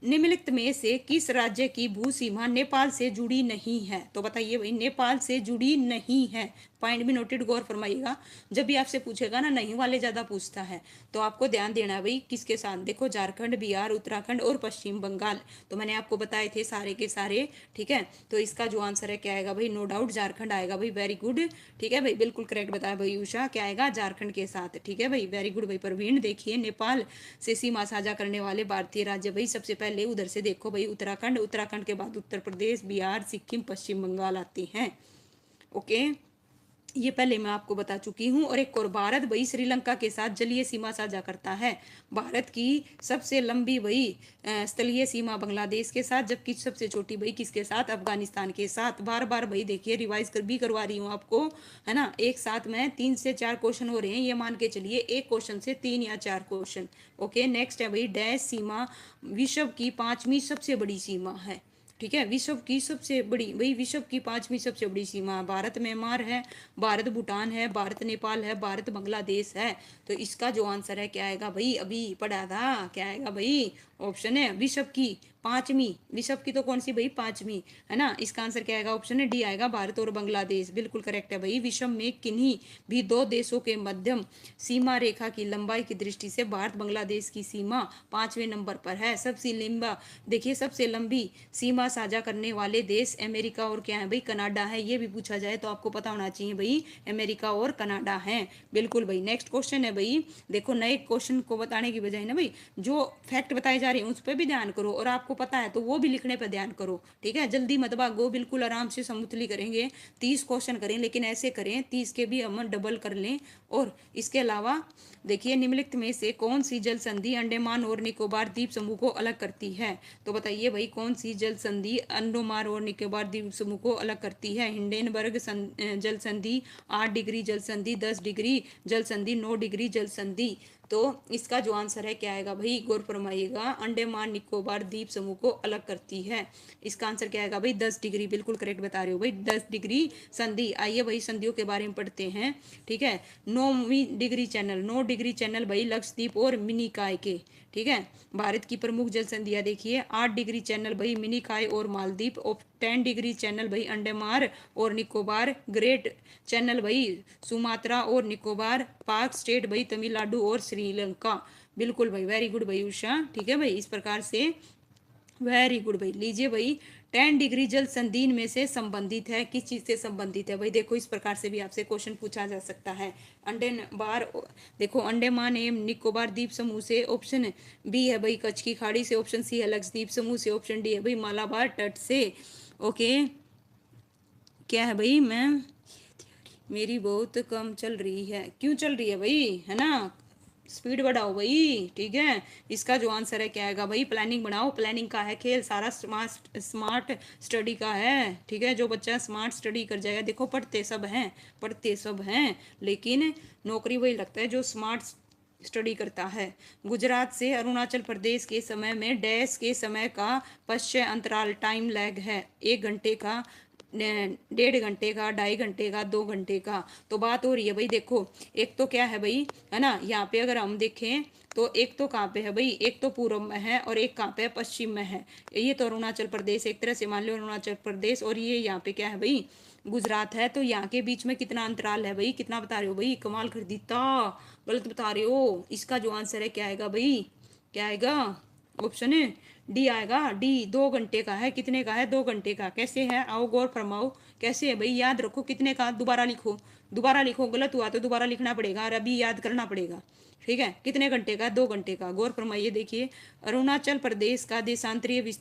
S1: निम्नलिखित में से किस राज्य की भू सीमा नेपाल से जुड़ी नहीं है? तो बताइए भाई, नेपाल से जुड़ी नहीं है। पॉइंट भी नोटेड, गौर फरमाइएगा। जब भी आपसे पूछेगा ना, नहीं वाले ज्यादा पूछता है, तो आपको ध्यान देना है भाई किसके साथ। देखो झारखंड, बिहार, उत्तराखंड और पश्चिम बंगाल, तो मैंने आपको बताए थे सारे के सारे। ठीक है, तो इसका जो आंसर है क्या आएगा भाई? नो डाउट झारखंड आएगा भाई। Very good. ठीक है भाई, बिल्कुल करेक्ट बताया भाई उषा, क्या आएगा? झारखंड के साथ। ठीक है भाई, वेरी गुड भाई प्रवीण। देखिए नेपाल से सीमा साझा करने वाले भारतीय राज्य भाई, सबसे पहले उधर से देखो भाई उत्तराखंड, उत्तराखंड के बाद उत्तर प्रदेश, बिहार, सिक्किम, पश्चिम बंगाल आते हैं। ओके, ये पहले मैं आपको बता चुकी हूँ। और एक और, भारत वही श्रीलंका के साथ जलीय सीमा साझा करता है। भारत की सबसे लंबी वही स्थलीय सीमा बांग्लादेश के साथ, जबकि सबसे छोटी वही किसके साथ? अफगानिस्तान के साथ। बार बार वही देखिए, रिवाइज कर भी करवा रही हूँ आपको, है ना। एक साथ में 3 से 4 क्वेश्चन हो रहे हैं, ये मान के चलिए एक क्वेश्चन से 3 या 4 क्वेश्चन। ओके, नेक्स्ट है भाई, डैश सीमा विश्व की 5वीं सबसे बड़ी सीमा है। ठीक है, विश्व की सबसे बड़ी, वही विश्व की 5वीं सबसे बड़ी सीमा भारत म्यांमार है, भारत भूटान है, भारत नेपाल है, भारत बांग्लादेश है। तो इसका जो आंसर है क्या आएगा भाई? अभी पढ़ा था, क्या आएगा भाई? ऑप्शन है विश्व की 5वीं। विश्व की तो कौन सी भाई? 5वीं, है ना। इसका आंसर क्या आएगा? ऑप्शन है डी आएगा, भारत और बांग्लादेश। बिल्कुल करेक्ट है भाई। विश्व में किन्हीं भी 2 देशों के मध्यम सीमा रेखा की लंबाई की दृष्टि से भारत बांग्लादेश की सीमा 5वें नंबर पर है। सबसे लंबा, देखिए सबसे लंबी सीमा साझा करने वाले देश अमेरिका और क्या है भाई? कनाडा है। ये भी पूछा जाए तो आपको पता होना चाहिए भाई, अमेरिका और कनाडा है। बिल्कुल भाई। नेक्स्ट क्वेश्चन है भाई, देखो नए क्वेश्चन को बताने की बजाय ना भाई, जो फैक्ट बताए जा रहे हैं उस पर भी ध्यान करो, और आपको पता है तो वो भी लिखने पर ध्यान करो। ठीक है, जल्दी मत भागो, बिल्कुल आराम से स्मूथली करेंगे। 30 क्वेश्चन करें, लेकिन ऐसे करें 30 के भी हम डबल कर लें। और इसके अलावा देखिए, निम्नलिखित में से कौन सी जल संधि अंडमान और निकोबार द्वीप समूह को अलग करती है? तो बताइए भाई, कौन सी जल संधि अंडमान और निकोबार द्वीप समूह को अलग करती है? हिंडेनबर्ग जल संधि, 8 डिग्री जल संधि, 10 डिग्री जल संधि, 9 डिग्री जल संधि। तो इसका जो आंसर है क्या आएगा भाई? गौर फरमाइएगा, अंडमान निकोबार द्वीप समूह को अलग करती है। इसका आंसर क्या आएगा भाई? 10 डिग्री। बिल्कुल करेक्ट बता रहे हो भाई, 10 डिग्री संधि। आइए भाई संधियों के बारे में पढ़ते हैं। ठीक है, 9वीं डिग्री चैनल, 9 डिग्री चैनल भाई लक्षद्वीप और मिनिकॉय के। ठीक है, भारत की प्रमुख जल संधियां देखिए, 8 डिग्री चैनल भाई मिनिकॉय और मालदीव, और 10 डिग्री चैनल भाई अंडमान और निकोबार, ग्रेट चैनल भाई सुमात्रा और निकोबार, पाक स्टेट भाई तमिलनाडु और श्रीलंका। बिल्कुल भाई, वेरी गुड भाई उषा। ठीक है भाई, इस प्रकार से वेरी गुड भाई। लीजिए भाई, 10 डिग्री जल संधि में से संबंधित है, किस चीज से संबंधित है भाई? देखो इस प्रकार से भी आपसे क्वेश्चन पूछा जा सकता है। अंडमान, देखो अंडमान एवं निकोबार द्वीप समूह से, ऑप्शन बी है भाई कच्छ की खाड़ी से, ऑप्शन सी है लक्षद्वीप समूह से, ऑप्शन डी है भाई मालाबार तट से। ओके, क्या है भाई? मैं, मेरी बहुत कम चल रही है, क्यों चल रही है भाई? है ना, स्पीड बढ़ाओ भाई। ठीक है, इसका जो आंसर है क्या आएगा भाई? प्लानिंग बनाओ। प्लानिंग का है खेल, सारा स्मार्ट स्टडी का है। ठीक है, जो बच्चा स्मार्ट स्टडी कर जाएगा, देखो पढ़ते सब हैं, पढ़ते सब हैं, लेकिन नौकरी वही लगता है जो स्मार्ट स्टडी करता है। गुजरात से अरुणाचल प्रदेश के समय में डैश के समय का पश्चिम अंतराल टाइम लैग है? 1 घंटे का, 1.5 घंटे का, 2.5 घंटे का, 2 घंटे का। तो बात हो रही है भाई, देखो एक तो क्या है भाई, है ना, यहाँ पे अगर हम देखें तो एक तो कहाँ पे है भाई? एक तो पूर्व में है और एक कहाँ पे है? पश्चिम में है। ये तो अरुणाचल प्रदेश, एक तरह से मान लो अरुणाचल प्रदेश, और ये यहाँ पे क्या है भाई? गुजरात है। तो यहाँ के बीच में कितना अंतराल है भाई? कितना बता रहे हो भाई? कमाल कर दीता, गलत बता रहे हो। इसका जो आंसर है क्या आएगा भाई? क्या आएगा? ऑप्शन है डी आएगा, डी। 2 घंटे का है। कितने का है? 2 घंटे का। कैसे है? आओ गौर फरमाओ, कैसे है भाई? याद रखो कितने का, दोबारा लिखो, दोबारा लिखो, गलत हुआ तो दोबारा लिखना पड़ेगा और अभी याद करना पड़ेगा। ठीक है, कितने घंटे का? 2 घंटे का। गौर फरमाइए, देखिए अरुणाचल प्रदेश का देशांतरीय,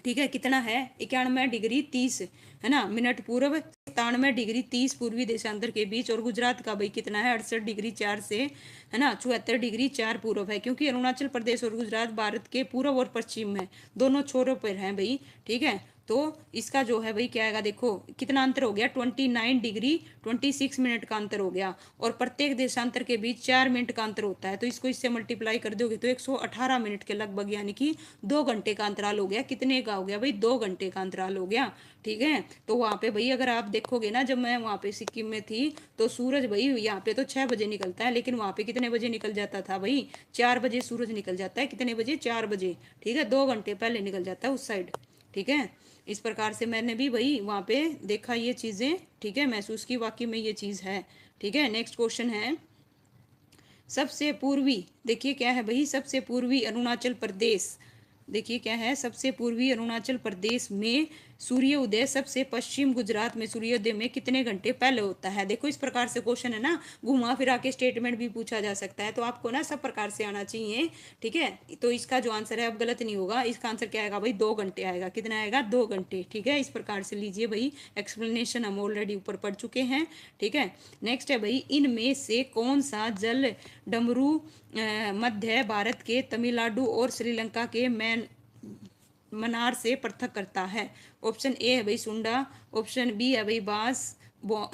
S1: ठीक है, कितना है? 91 डिग्री 30, है ना, मिनट पूर्व, 97 डिग्री 30 पूर्वी देशांतर के बीच। और गुजरात का भाई कितना है? 68 डिग्री 4 से, है ना, 74 डिग्री 4 पूर्व है, क्योंकि अरुणाचल प्रदेश और गुजरात भारत के पूर्व और पश्चिम में दोनों छोरों पर हैं भाई। ठीक है, तो इसका जो है भाई क्या आएगा, देखो कितना अंतर हो गया, 29 डिग्री 26 मिनट का अंतर हो गया। और प्रत्येक देशांतर के बीच 4 मिनट का अंतर होता है, तो इसको इससे मल्टीप्लाई कर दोगे तो 118 मिनट के लगभग, यानी कि 2 घंटे का अंतराल हो गया। कितने का हो गया भाई, 2 घंटे का अंतराल हो गया। ठीक है, तो वहां पे भाई अगर आप देखोगे ना, जब मैं वहां पे सिक्किम में थी तो सूरज भाई यहाँ पे तो 6 बजे निकलता है, लेकिन वहां पे कितने बजे निकल जाता था भाई, 4 बजे सूरज निकल जाता है। कितने बजे, 4 बजे। ठीक है, 2 घंटे पहले निकल जाता है उस साइड। ठीक है, इस प्रकार से मैंने भी भाई वहां पे देखा ये चीजें। ठीक है, महसूस की वाकई में ये चीज है। ठीक है, नेक्स्ट क्वेश्चन है, सबसे पूर्वी, देखिए क्या है भाई, सबसे पूर्वी अरुणाचल प्रदेश, देखिए क्या है, सबसे पूर्वी अरुणाचल प्रदेश में सूर्य उदय सबसे पश्चिम गुजरात में सूर्योदय में कितने घंटे पहले होता है। देखो इस प्रकार से क्वेश्चन है ना, घुमा फिरा के स्टेटमेंट भी पूछा जा सकता है, तो आपको ना सब प्रकार से आना चाहिए। ठीक है, तो इसका जो आंसर है अब गलत नहीं होगा, इसका आंसर क्या आएगा भाई, 2 घंटे आएगा। कितना आएगा, 2 घंटे। ठीक है, इस प्रकार से लीजिए भाई, एक्सप्लेनेशन हम ऑलरेडी ऊपर पढ़ चुके हैं। ठीक है, नेक्स्ट है भाई, इनमें से कौन सा जल डमरू मध्य भारत के तमिलनाडु और श्रीलंका के मनार से पृथक करता है। ऑप्शन ए है भाई सुंडा, ऑप्शन बी है भाई बांस,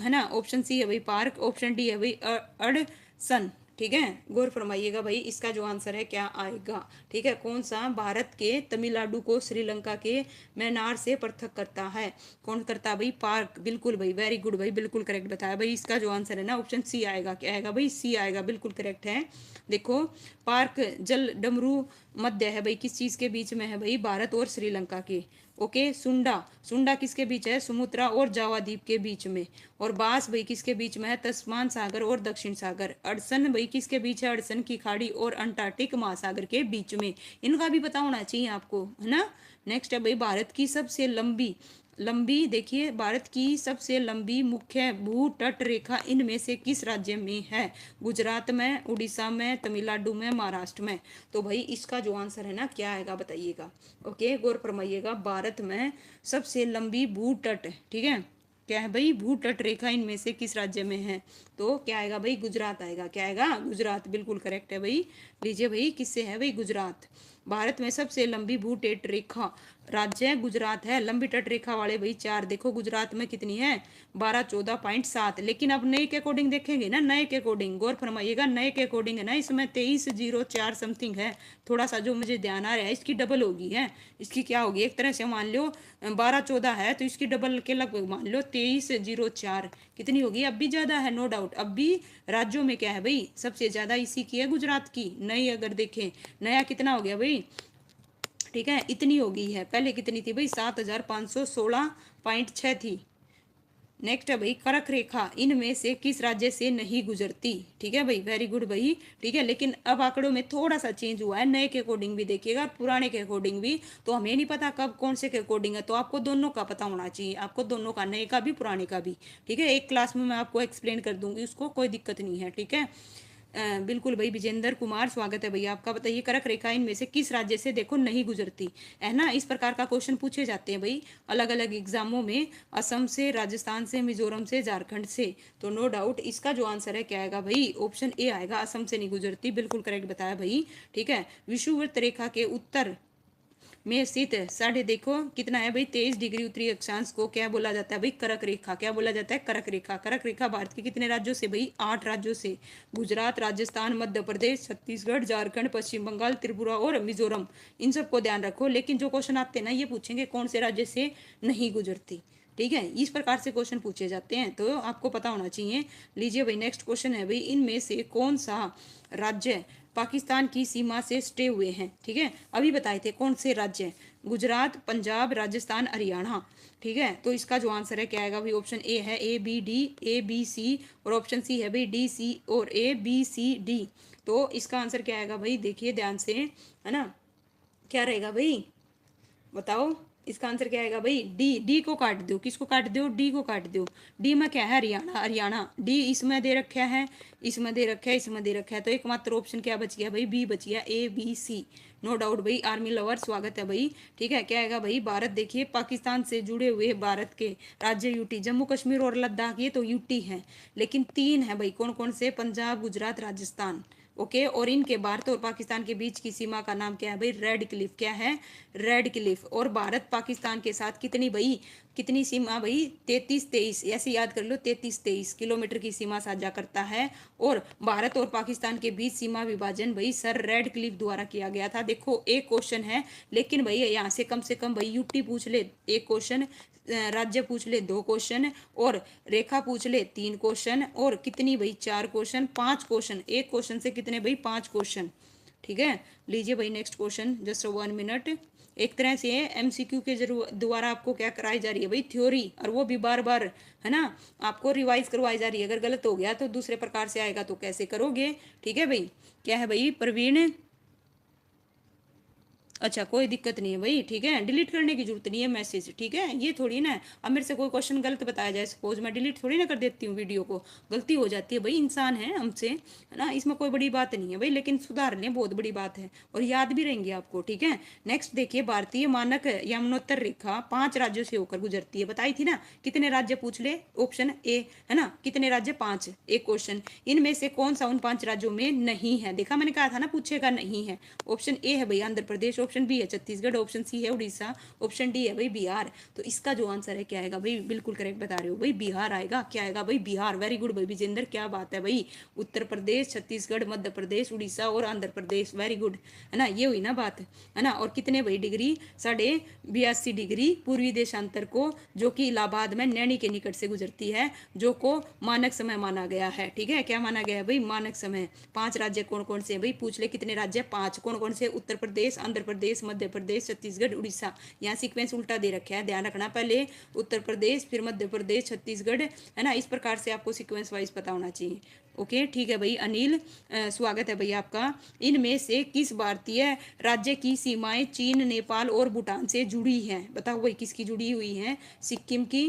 S1: है ना, ऑप्शन सी है भाई पार्क, ऑप्शन डी है भाई अड़सन। ठीक है, गौर फरमाइएगा भाई, इसका जो आंसर है क्या आएगा। ठीक है, कौन सा भारत के तमिलनाडु को श्रीलंका के मैनार से पृथक करता है, कौन करता है भाई, पार्क। बिल्कुल भाई, वेरी गुड भाई, बिल्कुल करेक्ट बताया भाई। इसका जो आंसर है ना, ऑप्शन सी आएगा। क्या आएगा भाई, सी आएगा, बिल्कुल करेक्ट है। देखो पार्क जल डमरू मध्य है भाई, किस चीज के बीच में है भाई, भारत और श्रीलंका के। ओके, सुंडा, सुंडा किसके बीच है, सुमुत्रा और जावा द्वीप के बीच में। और बांस भाई किसके बीच में है, तस्मान सागर और दक्षिण सागर। अड़सन भाई किसके बीच है, अड़सन की खाड़ी और अंटार्कटिक महासागर के बीच में। इनका भी पता होना चाहिए आपको, है ना। नेक्स्ट है भाई, भारत की सबसे लंबी लंबी देखिए, भारत की सबसे लंबी मुख्य भू तट रेखा इनमें से किस राज्य में है, गुजरात में, उड़ीसा में, तमिलनाडु में, महाराष्ट्र में। तो भाई इसका जो आंसर है ना क्या आएगा बताइएगा। ओके, गौर फरमाइएगा, भारत में सबसे लंबी भू तट, ठीक है, क्या है भाई, भू तट रेखा इनमें से किस राज्य में है, तो क्या आएगा भाई, गुजरात आएगा। क्या आएगा, गुजरात, बिल्कुल करेक्ट है भाई। लीजिए भाई, किससे है भाई, गुजरात। भारत में सबसे लंबी भू तट रेखा राज्य गुजरात है। लंबी तट रेखा वाले भाई 4, देखो गुजरात में कितनी है, 12 14.7। लेकिन अब नए के अकॉर्डिंग देखेंगे ना, नए के अकॉर्डिंग गौर फरमाइएगा, नए के अकॉर्डिंग है ना, इसमें 2304 समथिंग है। थोड़ा सा जो मुझे ध्यान आ रहा है, इसकी डबल होगी है, इसकी क्या होगी, एक तरह से मान लो 12 14 है, तो इसकी डबल के लगभग मान लो 2304 कितनी होगी, अब भी ज्यादा है नो डाउट। अब भी राज्यों में क्या है भाई, सबसे ज्यादा इसी की है, गुजरात की। नई अगर देखें, नया कितना हो गया भाई, ठीक है, इतनी हो गई है। पहले कितनी थी भाई, 7516.6 थी। नेक्स्ट है भाई, कर्क रेखा इनमें से किस राज्य से नहीं गुजरती। ठीक है भाई, वेरी गुड भाई। ठीक है, लेकिन अब आंकड़ों में थोड़ा सा चेंज हुआ है, नए के अकॉर्डिंग भी देखिएगा, पुराने के अकॉर्डिंग भी। तो हमें नहीं पता कब कौन से के अकॉर्डिंग है, तो आपको दोनों का पता होना चाहिए, आपको दोनों का, नए का भी पुराने का भी। ठीक है, एक क्लास में मैं आपको एक्सप्लेन कर दूंगी, उसको कोई दिक्कत नहीं है। ठीक है, बिल्कुल भाई, विजेंद्र कुमार स्वागत है भैया आपका। बताइए, कर्क रेखा इनमें से किस राज्य से देखो नहीं गुजरती, है ना। इस प्रकार का क्वेश्चन पूछे जाते हैं भाई अलग अलग एग्जामों में, असम से, राजस्थान से, मिजोरम से, झारखंड से। तो नो डाउट इसका जो आंसर है क्या आएगा भाई, ऑप्शन ए आएगा, असम से नहीं गुजरती, बिल्कुल करेक्ट बताया भाई। ठीक है, विषुवृत्त रेखा के उत्तर में स्थित साढ़े देखो कितना है भाई, 23 डिग्री उत्तरी अक्षांश को क्या बोला जाता है भाई, कर्क रेखा। क्या बोला जाता है, कर्क रेखा। कर्क रेखा भारत के कितने राज्यों से भाई, 8 राज्यों से, गुजरात, राजस्थान, मध्य प्रदेश, छत्तीसगढ़, झारखंड, पश्चिम बंगाल, त्रिपुरा और मिजोरम। इन सबको ध्यान रखो, लेकिन जो क्वेश्चन आते हैं ना, ये पूछेंगे कौन से राज्य से नहीं गुजरती। ठीक है, इस प्रकार से क्वेश्चन पूछे जाते हैं, तो आपको पता होना चाहिए। लीजिए भाई, नेक्स्ट क्वेश्चन है भाई, इनमें से कौन सा राज्य पाकिस्तान की सीमा से सटे हुए हैं। ठीक है, अभी बताए थे कौन से राज्य, गुजरात, पंजाब, राजस्थान, हरियाणा। ठीक है, तो इसका जो आंसर है क्या आएगा भाई, ऑप्शन ए है A B D, A B C, और ऑप्शन सी है भाई डी सी और ए बी सी डी। तो इसका आंसर क्या आएगा भाई, देखिए ध्यान से, है ना, क्या रहेगा भाई, बताओ इसका आंसर क्या आएगा भाई, डी। डी को काट दो, किसको काट दो, डी को काट दो। डी में क्या है, हरियाणा। हरियाणा, डी इसमें दे रखा है, इसमें दे रखा है, इसमें दे रखा है, तो एकमात्र ऑप्शन क्या बच गया भाई, बी बच गया, A B C. No doubt भाई, आर्मी लवर स्वागत है भाई। ठीक है, क्या आएगा भाई, भारत देखिए पाकिस्तान से जुड़े हुए भारत के राज्य यूटी, जम्मू कश्मीर और लद्दाख ये तो यूटी है, लेकिन 3 है भाई, कौन कौन से, पंजाब, गुजरात, राजस्थान। ओके, और इनके भारत और पाकिस्तान के बीच की सीमा का नाम क्या है भाई? Red Cliff. क्या है? Red Cliff. और भारत पाकिस्तान के साथ कितनी भाई, कितनी सीमा भाई? 33-23, ऐसे याद कर लो, 33-23 किलोमीटर की सीमा साझा करता है। और भारत और पाकिस्तान के बीच सीमा विभाजन भाई सर रेड क्लिफ द्वारा किया गया था। देखो एक क्वेश्चन है, लेकिन भाई यहाँ से कम भाई यूटी पूछ ले एक क्वेश्चन, राज्य पूछ ले 2 क्वेश्चन, और रेखा पूछ ले 3 क्वेश्चन, और कितनी भाई? 4 क्वेश्चन, 5 क्वेश्चन। एक क्वेश्चन से कितने भाई? 5 क्वेश्चन। ठीक है, लीजिए भाई नेक्स्ट क्वेश्चन, जस्ट 1 मिनट। एक तरह से एमसीक्यू के जरूर द्वारा आपको क्या कराई जा रही है भाई? थ्योरी, और वो भी बार बार, है ना, आपको रिवाइज करवाई जा रही है। अगर गलत हो गया तो दूसरे प्रकार से आएगा, तो कैसे करोगे? ठीक है भाई। क्या है भाई प्रवीण? अच्छा, कोई दिक्कत नहीं है भाई, ठीक है, डिलीट करने की जरूरत नहीं है मैसेज, ठीक है। ये थोड़ी ना, अब मेरे से कोई क्वेश्चन गलत बताया जाए सपोज, मैं डिलीट थोड़ी ना कर देती हूँ वीडियो को। गलती हो जाती है भाई, इंसान है हमसे, है ना, इसमें कोई बड़ी बात नहीं है भाई, लेकिन सुधार लें, बहुत बड़ी बात है, और याद भी रहेंगी आपको, ठीक है। नेक्स्ट देखिए, भारतीय मानक यमुनोत्तर रेखा 5 राज्यों से होकर गुजरती है, बताई थी ना। कितने राज्य पूछ ले? ऑप्शन ए, है ना, कितने राज्य? 5। एक क्वेश्चन, इनमें से कौन सा उन 5 राज्यों में नहीं है? देखा, मैंने कहा था ना पूछेगा नहीं है। ऑप्शन ए है भाई आंध्र प्रदेश, ऑप्शन बी है छत्तीसगढ़, ऑप्शन सी है उड़ीसा, ऑप्शन डी है भाई बिहार। तो इसका जो आंसर है क्या आएगा भाई? बिल्कुल करेक्ट बता रहे हो भाई, बिहार आएगा। क्या आएगा भाई? बिहार। वेरी गुड भाई विजेंद्र, क्या बात है भाई। उत्तर प्रदेश, छत्तीसगढ़, मध्य प्रदेश, उड़ीसा और आंध्र प्रदेश, वेरी गुड, है ना, ये हुई ना बात, है ना। और कितने भाई डिग्री? 82.5 डिग्री पूर्वी देशांतर को, जो कि इलाहाबाद में नैनी के निकट से गुजरती है, जो को मानक समय माना गया है। ठीक है, क्या माना गया है भाई? मानक समय। 5 राज्य कौन कौन से भाई? पूछ ले कितने राज्य? 5। कौन कौन से? उत्तर प्रदेश, आंध्र प्रदेश, मध्य प्रदेश, छत्तीसगढ़, उड़ीसा। यहाँ सीक्वेंस उल्टा दे रखा है, ध्यान रखना, पहले उत्तर प्रदेश, फिर मध्य प्रदेश, छत्तीसगढ़, है ना, इस प्रकार से आपको सीक्वेंस वाइज पता होना चाहिए। ओके, ठीक है भाई। अनिल, स्वागत है भाई आपका। इनमें से किस भारतीय राज्य की सीमाएं चीन, नेपाल और भूटान से जुड़ी हैं? बताओ भाई, किसकी जुड़ी हुई हैं? सिक्किम की,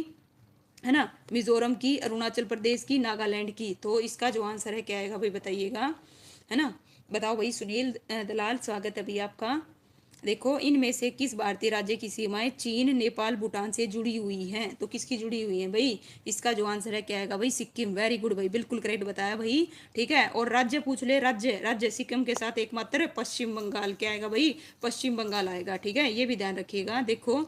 S1: है ना, मिजोरम की, अरुणाचल प्रदेश की, नागालैंड की। तो इसका जो आंसर है क्या आएगा भाई? बताइएगा, है ना, बताओ भाई। सुनील दलाल, स्वागत है भाई आपका। देखो, इनमें से किस भारतीय राज्य की सीमाएं चीन, नेपाल, भूटान से जुड़ी हुई हैं? तो किसकी जुड़ी हुई हैं भाई? इसका जो आंसर है क्या आएगा भाई? सिक्किम। वेरी गुड भाई, बिल्कुल करेक्ट बताया भाई, ठीक है। और राज्य पूछ ले, राज्य, राज्य सिक्किम के साथ एकमात्र पश्चिम बंगाल। क्या आएगा भाई? पश्चिम बंगाल आएगा, ठीक है, ये भी ध्यान रखिएगा। देखो,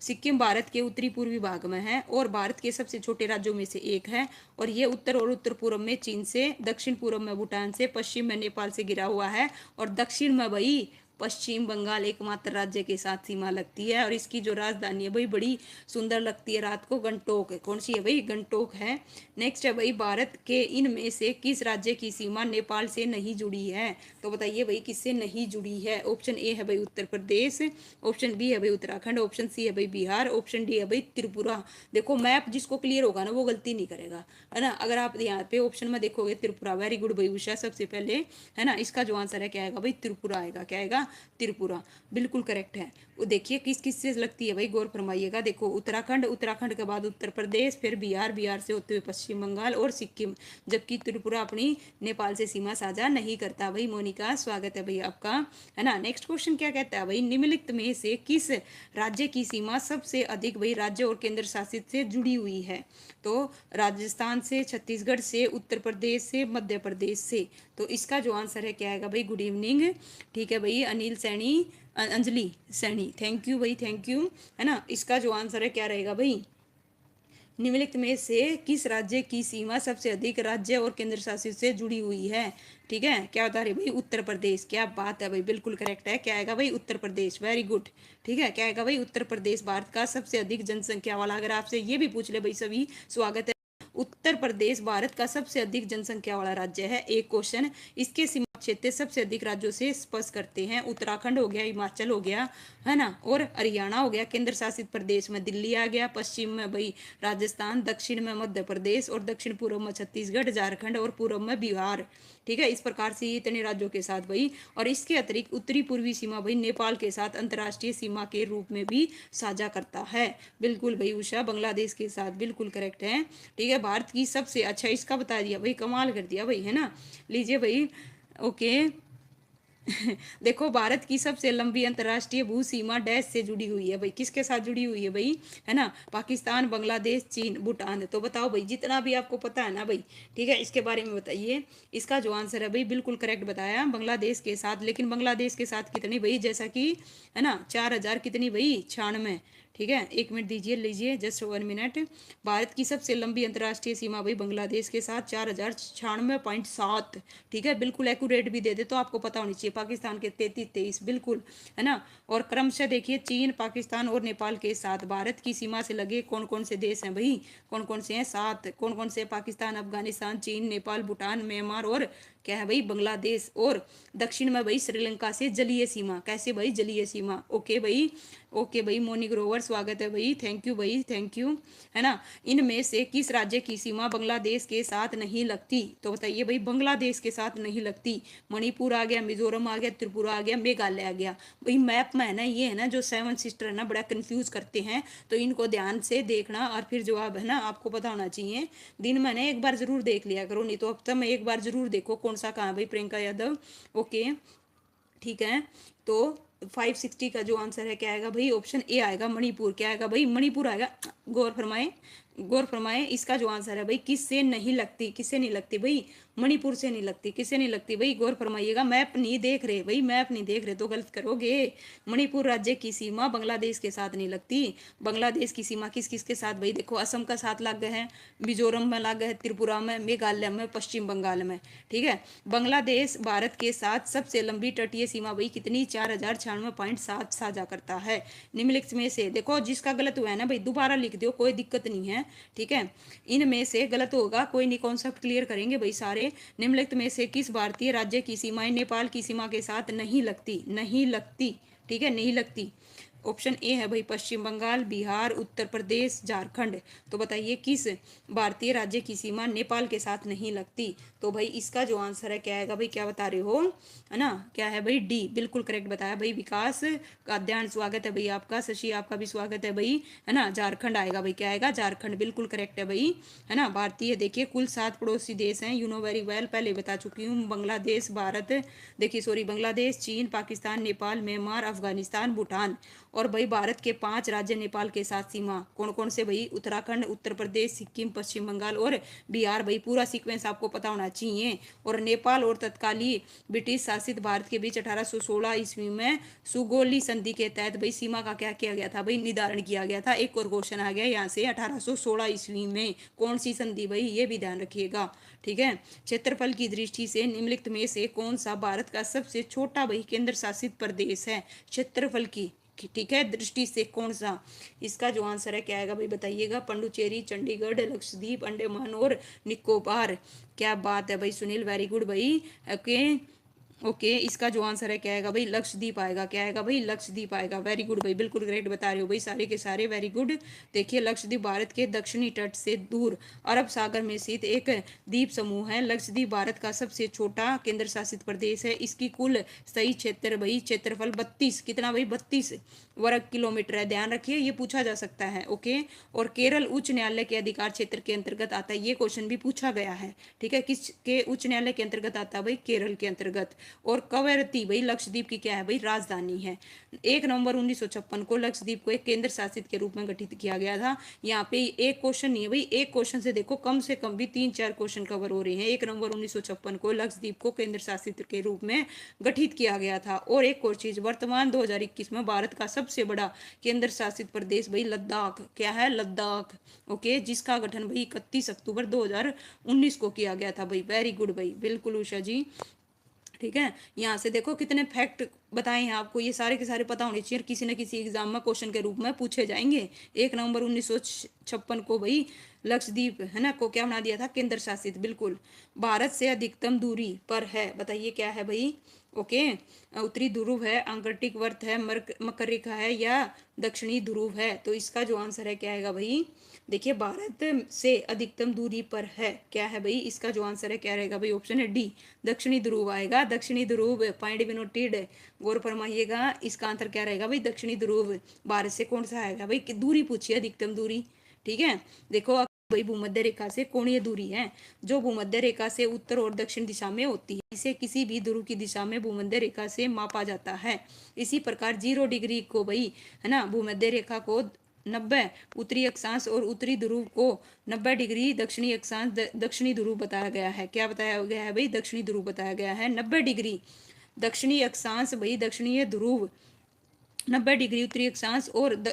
S1: सिक्किम भारत के उत्तरी पूर्वी भाग में है और भारत के सबसे छोटे राज्यों में से एक है, और ये उत्तर और उत्तर पूर्व में चीन से, दक्षिण पूर्व में भूटान से, पश्चिम में नेपाल से घिरा हुआ है, और दक्षिण में भाई पश्चिम बंगाल एकमात्र राज्य के साथ सीमा लगती है। और इसकी जो राजधानी है भाई, बड़ी सुंदर लगती है रात को, गंगटोक है। कौन सी है भाई? गंगटोक है। नेक्स्ट है भाई, भारत के इनमें से किस राज्य की सीमा नेपाल से नहीं जुड़ी है? तो बताइए भाई, किससे नहीं जुड़ी है? ऑप्शन ए है भाई उत्तर प्रदेश, ऑप्शन बी है भाई उत्तराखंड, ऑप्शन सी है भाई बिहार, ऑप्शन डी है भाई त्रिपुरा। देखो, मैप जिसको क्लियर होगा ना वो गलती नहीं करेगा, है ना। अगर आप यहाँ पे ऑप्शन में देखोगे त्रिपुरा, वेरी गुड भाई उषा, सबसे पहले, है ना। इसका जो आंसर है क्या आएगा भाई? त्रिपुरा आएगा। क्या आएगा? त्रिपुरा, बिल्कुल करेक्ट है। वो देखिए किस किस से लगती है भाई, गौर फरमाइएगा। देखो, उत्तराखंड, उत्तराखंड के बाद उत्तर प्रदेश, फिर बिहार, बिहार से होते हुए पश्चिम बंगाल और सिक्किम, जबकि त्रिपुरा अपनी नेपाल से सीमा साझा नहीं करता। भाई मोनिका, स्वागत है भाई आपका, है ना। नेक्स्ट क्वेश्चन क्या कहता है भाई? निम्नलिखित में से किस राज्य की सीमा सबसे अधिक भाई राज्य और केंद्र शासित से जुड़ी हुई है? तो राजस्थान से, छत्तीसगढ़ से, उत्तर प्रदेश से, मध्य प्रदेश से। तो इसका जो आंसर है क्या आएगा भाई? गुड इवनिंग, ठीक है भाई। अनिल सैनी, अंजलि सैनी, थैंक यू भाई, थैंक यू, है ना। इसका जो आंसर है क्या रहेगा भाई? निम्नलिखित में से किस राज्य की सीमा सबसे अधिक राज्य और केंद्र शासित से जुड़ी हुई है? ठीक है, क्या बता रहे भाई? उत्तर प्रदेश। क्या बात है भाई, बिल्कुल करेक्ट है। क्या आएगा भाई? उत्तर प्रदेश, वेरी गुड, ठीक है। क्या आएगा भाई? उत्तर प्रदेश भारत का सबसे अधिक जनसंख्या वाला, अगर आपसे ये भी पूछ ले भाई सभी, स्वागत है। उत्तर प्रदेश भारत का सबसे अधिक जनसंख्या वाला राज्य है। एक क्वेश्चन, इसके सीमा क्षेत्र सबसे अधिक राज्यों से स्पर्श करते हैं। उत्तराखंड हो गया, हिमाचल हो गया, है ना, और हरियाणा हो गया। केंद्र शासित प्रदेश में दिल्ली आ गया, पश्चिम में भाई राजस्थान, दक्षिण में मध्य प्रदेश, और दक्षिण पूर्व में छत्तीसगढ़, झारखंड, और पूर्व में बिहार। ठीक है, इस प्रकार से इतने राज्यों के साथ भाई। और इसके अतिरिक्त उत्तरी पूर्वी सीमा भाई नेपाल के साथ अंतर्राष्ट्रीय सीमा के रूप में भी साझा करता है। बिल्कुल भाई उषा, बांग्लादेश के साथ, बिल्कुल करेक्ट है। ठीक है, भारत की सबसे, अच्छा इसका बता दिया भाई, कमाल कर दिया भाई, है ना। लीजिए भाई, ओके, देखो, भारत की सबसे लंबी अंतर्राष्ट्रीय भू सीमा डैश से जुड़ी हुई है भाई, किसके साथ जुड़ी हुई है भाई, है ना, पाकिस्तान, बांग्लादेश, चीन, भूटान। तो बताओ भाई, जितना भी आपको पता है ना भाई, ठीक है, इसके बारे में बताइए। इसका जो आंसर है भाई, बिल्कुल करेक्ट बताया, बांग्लादेश के साथ। लेकिन बांग्लादेश के साथ कितनी भाई, जैसा कि, है ना, 4,000 कितनी भाई, 96। ठीक है, 1 मिनट दीजिए, लीजिए, जस्ट 1 मिनट। भारत की सबसे लंबी अंतर्राष्ट्रीय सीमा भाई बांग्लादेश के साथ 4,096.7। ठीक है, बिल्कुल एक्यूरेट भी दे दे तो आपको पता होनी चाहिए। पाकिस्तान के 33-23 बिल्कुल, है ना। और क्रमशः देखिए, चीन, पाकिस्तान और नेपाल के साथ भारत की सीमा से लगे कौन कौन से देश हैं भाई, कौन कौन से हैं, 7। कौन कौन से, पाकिस्तान, अफगानिस्तान, चीन, नेपाल, भूटान, म्यांमार और क्या है भाई, बांग्लादेश। और दक्षिण में भाई श्रीलंका से जलीय सीमा, कैसे भाई, जलीय सीमा। ओके भाई, ओके भाई, मोनी ग्रोवर स्वागत है भाई, थैंक यू भाई, थैंक यू, है ना। इनमें से किस राज्य की सीमा बांग्लादेश के साथ नहीं लगती, तो बताइए भाई, बांग्लादेश के साथ नहीं लगती। मणिपुर आ गया, मिजोरम आ गया, त्रिपुरा आ गया, मेघालय आ गया भाई। मैप में है ना, ये है ना जो 7 सिस्टर है ना, बड़ा कंफ्यूज करते हैं, तो इनको ध्यान से देखना और फिर जवाब है ना आपको पता होना चाहिए। दिन में ना एक बार जरूर देख लिया करो, नहीं तो हफ्ते में एक बार जरूर देखो कौन सा कहाँ है भाई, प्रियंका यादव। ओके, ठीक है। तो 560 का जो आंसर है क्या आएगा भाई, ऑप्शन ए आएगा, मणिपुर। क्या आएगा भाई, मणिपुर आएगा। गौर फरमाए, गौर फरमाए, इसका जो आंसर है भाई, किससे नहीं लगती, किससे नहीं लगती भाई, मणिपुर से नहीं लगती। किससे नहीं लगती भाई, गौर फरमाइएगा। मैप नहीं देख रहे भाई, मैप नहीं देख रहे तो गलत करोगे। मणिपुर राज्य की सीमा बांग्लादेश के साथ नहीं लगती। बांग्लादेश की सीमा किस किस के साथ भाई, देखो, असम का साथ लग गए हैं, मिजोरम में लग गए, त्रिपुरा में, मेघालय में, पश्चिम बंगाल में। ठीक है, बांग्लादेश भारत के साथ सबसे लंबी तटीय सीमा भाई कितनी, 4,096.7 साझा करता है। निम्नलिखित में से देखो, जिसका गलत हुआ है ना भाई, दोबारा लिख दो, कोई दिक्कत नहीं है। ठीक है, इनमें से गलत होगा, कोई नहीं, कॉन्सेप्ट क्लियर करेंगे भाई सारे। निम्नलिखित में से किस भारतीय राज्य की सीमाएं नेपाल की सीमा के साथ नहीं लगती, नहीं लगती। ठीक है, नहीं लगती। ऑप्शन ए है भाई, पश्चिम बंगाल, बिहार, उत्तर प्रदेश, झारखंड। तो बताइए, किस भारतीय राज्य की सीमा नेपाल के साथ नहीं लगती। तो भाई इसका जो आंसर है क्या आएगा भाई, क्या बता रहे हो, है ना, क्या है भाई, डी, बिल्कुल करेक्ट बताया भाई। विकास का ध्यान, स्वागत है भाई आपका। शशि, आपका भी स्वागत है भाई, है ना। झारखंड आएगा भाई, क्या आएगा, झारखंड, बिल्कुल करेक्ट है भाई, है ना। भारतीय देखिए कुल 7 पड़ोसी देश हैं, यू नो वेरी वेल, पहले बता चुकी हूँ। बांग्लादेश, भारत, देखिए सॉरी, बांग्लादेश, चीन, पाकिस्तान, नेपाल, म्यांमार, अफगानिस्तान, भूटान। और भाई भारत के 5 राज्य नेपाल के साथ सीमा कौन कौन से भाई, उत्तराखंड, उत्तर प्रदेश, सिक्किम, पश्चिम बंगाल और बिहार। भाई पूरा सीक्वेंस आपको पता होना चाहिए। और नेपाल और तत्कालीन ब्रिटिश शासित भारत के बीच 1816 ईस्वी में सुगोली संधि के तहत भाई सीमा का क्या किया गया था भाई, निर्धारण किया गया था। एक और क्वेश्चन आ गया यहाँ से, 1816 ईस्वी में कौन सी संधि भाई, ये भी ध्यान रखिएगा। ठीक है, क्षेत्रफल की दृष्टि से निम्नलिखित में से कौन सा भारत का सबसे छोटा भाई केंद्र शासित प्रदेश है, क्षेत्रफल की, ठीक है, दृष्टि से कौन सा। इसका जो आंसर है क्या आएगा भाई, बताइएगा। पंडुचेरी, चंडीगढ़, लक्षद्वीप, अंडमान और निकोबार। क्या बात है भाई सुनील, वेरी गुड भाई। ओके, ओके, इसका जो आंसर है क्या आएगा भाई, लक्षद्वीप आएगा। क्या आएगा भाई, लक्षद्वीप आएगा, वेरी गुड भाई, बिल्कुल करेक्ट बता रहे हो भाई सारे के सारे, वेरी गुड। देखिए, लक्षद्वीप भारत के दक्षिणी तट से दूर अरब सागर में स्थित एक द्वीप समूह है। लक्षद्वीप भारत का सबसे छोटा केंद्र शासित प्रदेश है। इसकी कुल सही क्षेत्र भाई, क्षेत्रफल 32, कितना भाई, 32 वर्ग किलोमीटर है। ध्यान रखिए, ये पूछा जा सकता है। ओके, और केरल उच्च न्यायालय के अधिकार क्षेत्र के अंतर्गत आता है, ये क्वेश्चन भी पूछा गया है। ठीक है, किस के उच्च न्यायालय के अंतर्गत आता है भाई, केरल के अंतर्गत। और कवरत्ती भाई लक्षद्वीप की क्या है भाई, राजधानी है। 1 नवंबर 1956 को लक्षद्वीप को एक केंद्र शासित के रूप में गठित किया गया था। यहाँ पे एक क्वेश्चन नहीं है भाई, एक क्वेश्चन से देखो कम से कम भी 3-4 क्वेश्चन कवर हो रहे हैं। 1 नवंबर 1956 को लक्षद्वीप को केंद्र शासित के रूप में गठित किया गया था। और एक और चीज, वर्तमान 2021 में भारत का सबसे बड़ा केंद्र शासित प्रदेश भाई लद्दाख, क्या है, लद्दाख। ओके, जिसका गठन भाई 31 अक्टूबर 2019 को किया गया था भाई, वेरी गुड भाई, बिल्कुल उषा जी। ठीक है, यहाँ से देखो कितने फैक्ट बताए हैं आपको, ये सारे के सारे पता होने चाहिए, किसी न किसी एग्जाम में क्वेश्चन के रूप में पूछे जाएंगे। 1 नवंबर 1956 को भाई लक्षद्वीप, है ना, को क्या बना दिया था, केंद्र शासित, बिल्कुल। भारत से अधिकतम दूरी पर है, बताइए क्या है भाई। ओके, उत्तरी ध्रुव है, आर्कटिक वर्त है, मकर रेखा है, या दक्षिणी ध्रुव है। तो इसका जो आंसर है क्या आएगा भाई, देखिए, भारत से अधिकतम दूरी पर है, क्या है भाई, इसका जो आंसर है क्या रहेगा भाई, ऑप्शन है डी, दक्षिणी ध्रुव आएगा। दक्षिणी ध्रुव, पॉइंट भी नोटेड, गौर फरमाइएगा। इसका आंसर क्या रहेगा भाई, दक्षिणी ध्रुव। भारत से कौन सा आएगा भाई, दूरी पूछिए, अधिकतम दूरी। ठीक है, देखो वही भूमध्य रेखा से कोणीय दूरी है जो भूमध्य रेखा से उत्तर और दक्षिण दिशा में होती है। इसे किसी भी ध्रुव की दिशा में भूमध्य रेखा से मापा जाता है। इसी प्रकार 0 डिग्री को भाई है ना भूमध्य रेखा को 90 उत्तरी अक्षांश और उत्तरी ध्रुव को 90 डिग्री दक्षिणी अक्षांश दक्षिणी ध्रुव बताया गया है। क्या बताया गया है भाई? दक्षिणी ध्रुव बताया गया है। 90 डिग्री दक्षिणी अक्षांश भाई दक्षिणीय ध्रुव, 90 डिग्री उत्तरी अक्षांश और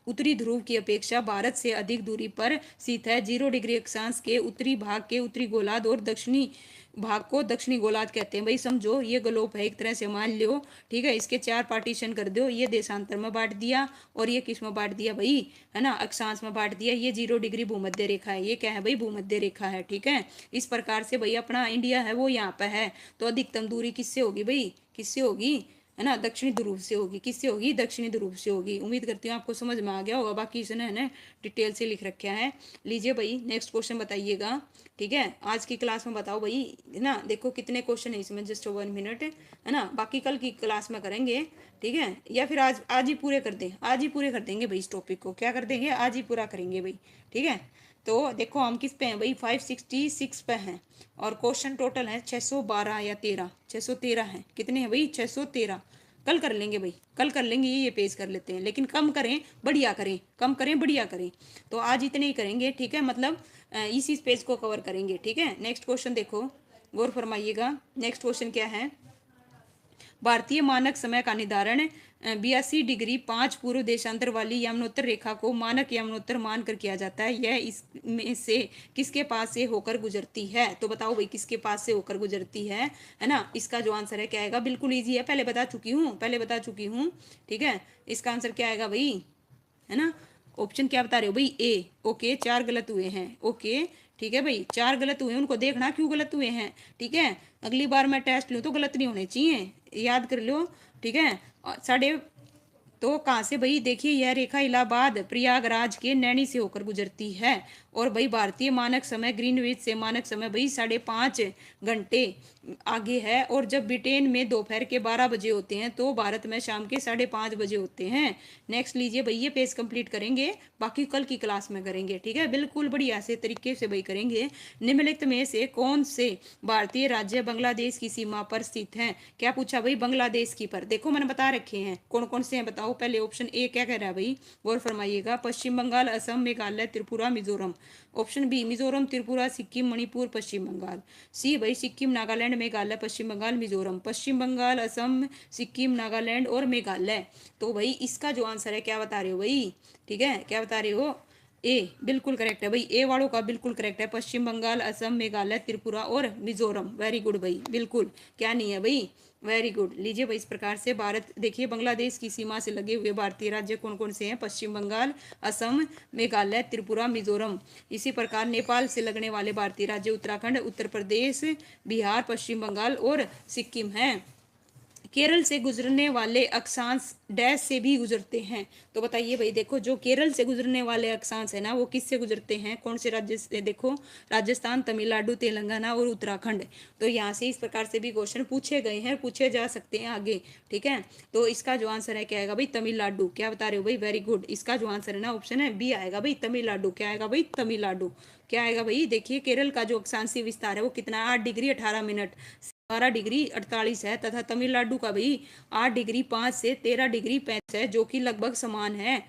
S1: उत्तरी ध्रुव की अपेक्षा भारत से अधिक दूरी पर स्थित है। 0 डिग्री अक्षांश के उत्तरी भाग के उत्तरी गोलार्ध और दक्षिणी भाग को दक्षिणी गोलार्ध कहते हैं। भाई समझो ये ग्लोब है एक तरह से, मान लो ठीक है। इसके 4 पार्टीशन कर दो, ये देशांतर में बांट दिया और ये किस में बांट दिया भाई है ना, अक्षांश में बांट दिया। ये 0 डिग्री भूमध्य रेखा है। ये क्या है भाई? भूमध्य रेखा है। ठीक है, इस प्रकार से भाई अपना इंडिया है वो यहाँ पे है, तो अधिकतम दूरी किससे होगी भाई? किससे होगी है ना? दक्षिणी ध्रुव से होगी। किससे होगी? दक्षिणी ध्रुव से होगी। उम्मीद करती हूँ आपको समझ में आ गया होगा। बाकी इसने है ना डिटेल से लिख रखा है। लीजिए भाई नेक्स्ट क्वेश्चन बताइएगा। ठीक है, आज की क्लास में बताओ भाई है ना। देखो कितने क्वेश्चन है इसमें, जस्ट 1 मिनट है ना। बाकी कल की क्लास में करेंगे ठीक है, या फिर आज आज ही पूरे कर दें। आज ही पूरे कर देंगे भाई इस टॉपिक को। क्या कर देंगे? आज ही पूरा करेंगे भाई। ठीक है, तो देखो हम किस पे हैं भाई? 566 पे हैं और क्वेश्चन टोटल है 612 या 13, 613 है। कितने हैं भाई? 613। कल कर लेंगे भाई, कल कर लेंगे। ये पेज कर लेते हैं, लेकिन कम करें बढ़िया करें, कम करें बढ़िया करें। तो आज इतने ही करेंगे ठीक है, मतलब इसी पेज को कवर करेंगे। ठीक है, नेक्स्ट क्वेश्चन देखो, गौर फरमाइएगा। नेक्स्ट क्वेश्चन क्या है? भारतीय मानक समय का निर्धारण 82 डिग्री 5 पूर्व देशांतर वाली यमुनोत्तर रेखा को मानक यमुनोत्तर मानकर किया जाता है। यह इसमें से किसके पास से होकर गुजरती है? तो बताओ भाई किसके पास से होकर गुजरती है ना। इसका जो आंसर है क्या आएगा? बिल्कुल इजी है, पहले बता चुकी हूँ, पहले बता चुकी हूँ। ठीक है, इसका आंसर क्या आएगा भाई है ना? ऑप्शन क्या बता रहे हो भाई? ए। ओके, 4 गलत हुए हैं। ओके ठीक है भाई, 4 गलत हुए हैं, उनको देखना क्यों गलत हुए हैं। ठीक है, अगली बार मैं टेस्ट लूँ तो गलत नहीं होने चाहिए, याद कर लो। ठीक है, साढ़े तो कहाँ से भाई? देखिए यह रेखा इलाहाबाद प्रयागराज के नैनी से होकर गुजरती है। और भाई भारतीय मानक समय ग्रीनविच से मानक समय भाई 5.5 घंटे आगे है। और जब ब्रिटेन में दोपहर के 12 बजे होते हैं तो भारत में शाम के 5:30 बजे होते हैं। नेक्स्ट लीजिए भाई, ये पेज कंप्लीट करेंगे, बाकी कल की क्लास में करेंगे। ठीक है, बिल्कुल बढ़िया से तरीके से भाई करेंगे। निम्नलिखित में से कौन से भारतीय राज्य बांग्लादेश की सीमा पर स्थित हैं? क्या पूछा भाई? बांग्लादेश की पर। देखो मैंने बता रखे हैं कौन कौन से हैं, बताओ। पहले ऑप्शन ए क्या कह रहा है भाई? गौर फरमाइएगा। पश्चिम बंगाल, असम, मेघालय, त्रिपुरा, मिजोरम। ऑप्शन बी मिजोरम, त्रिपुरा, सिक्किम, मणिपुर, पश्चिम बंगाल। सी भाई सिक्किम, नागालैंड, मेघालय, पश्चिम बंगाल, मिजोरम। पश्चिम बंगाल, असम, सिक्किम, नागालैंड और मेघालय। तो भाई इसका जो आंसर है क्या बता रहे हो भाई? ठीक है, क्या बता रहे हो? ए बिल्कुल करेक्ट है भाई, ए वालों का बिल्कुल करेक्ट है। पश्चिम बंगाल, असम, मेघालय, त्रिपुरा और मिजोरम। वेरी गुड भाई, बिल्कुल क्या नहीं है भाई? Very good. लीजिए भाई इस प्रकार से भारत, देखिए बांग्लादेश की सीमा से लगे हुए भारतीय राज्य कौन कौन से हैं? पश्चिम बंगाल, असम, मेघालय, त्रिपुरा, मिजोरम। इसी प्रकार नेपाल से लगने वाले भारतीय राज्य उत्तराखंड, उत्तर प्रदेश, बिहार, पश्चिम बंगाल और सिक्किम हैं। केरल से गुजरने वाले अक्षांश डैश से भी गुजरते हैं। तो बताइए भाई, देखो जो केरल से गुजरने वाले अक्षांश है ना, वो किससे गुजरते हैं? कौन से राज्य से? देखो राजस्थान, तमिलनाडु, तेलंगाना और उत्तराखंड। तो यहाँ से इस प्रकार से भी क्वेश्चन पूछे गए हैं, पूछे जा सकते हैं आगे। ठीक है, तो इसका जो आंसर है क्या आएगा भाई? तमिलनाडु। क्या बता रहे हो भाई? Very good. इसका जो आंसर है ना ऑप्शन है बी आएगा भाई, तमिलनाडु। क्या आएगा भाई? तमिलनाडु। क्या आएगा भाई? देखिए केरल का जो अक्षांशीय विस्तार है वो कितना? 8 डिग्री 18 मिनट 12 डिग्री 48 है, तथा तमिलनाडु का भाई 8 डिग्री 5 से 13 डिग्री 35 है, जो कि लगभग समान है।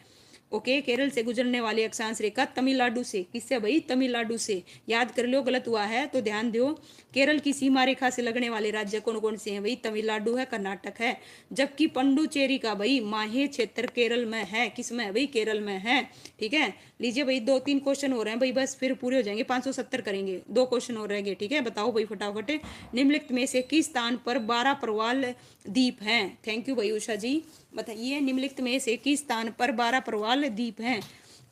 S1: ओके, केरल से गुजरने वाली अक्षांश रेखा तमिलनाडु से, किससे भाई? तमिलनाडु से। याद कर लो, गलत हुआ है तो ध्यान दो। केरल की सीमा रेखा से लगने वाले राज्य कौन कौन से हैं भाई? तमिलनाडु है, कर्नाटक है। जबकि पंडुचेरी का भाई माहे क्षेत्र केरल में है। किस में है भाई? केरल में है। ठीक है, लीजिए भाई 2-3 क्वेश्चन हो रहे हैं भाई, बस फिर पूरे हो जाएंगे। 570 करेंगे, 2 क्वेश्चन हो रहेंगे। ठीक है, बताओ भाई फटाफट। निम्नलिखित में से किस स्थान पर 12 प्रवाल द्वीप हैं? थैंक यू भाई उषा जी। बताइए निम्नलिखित में से किस स्थान पर 12 प्रवाल द्वीप हैं?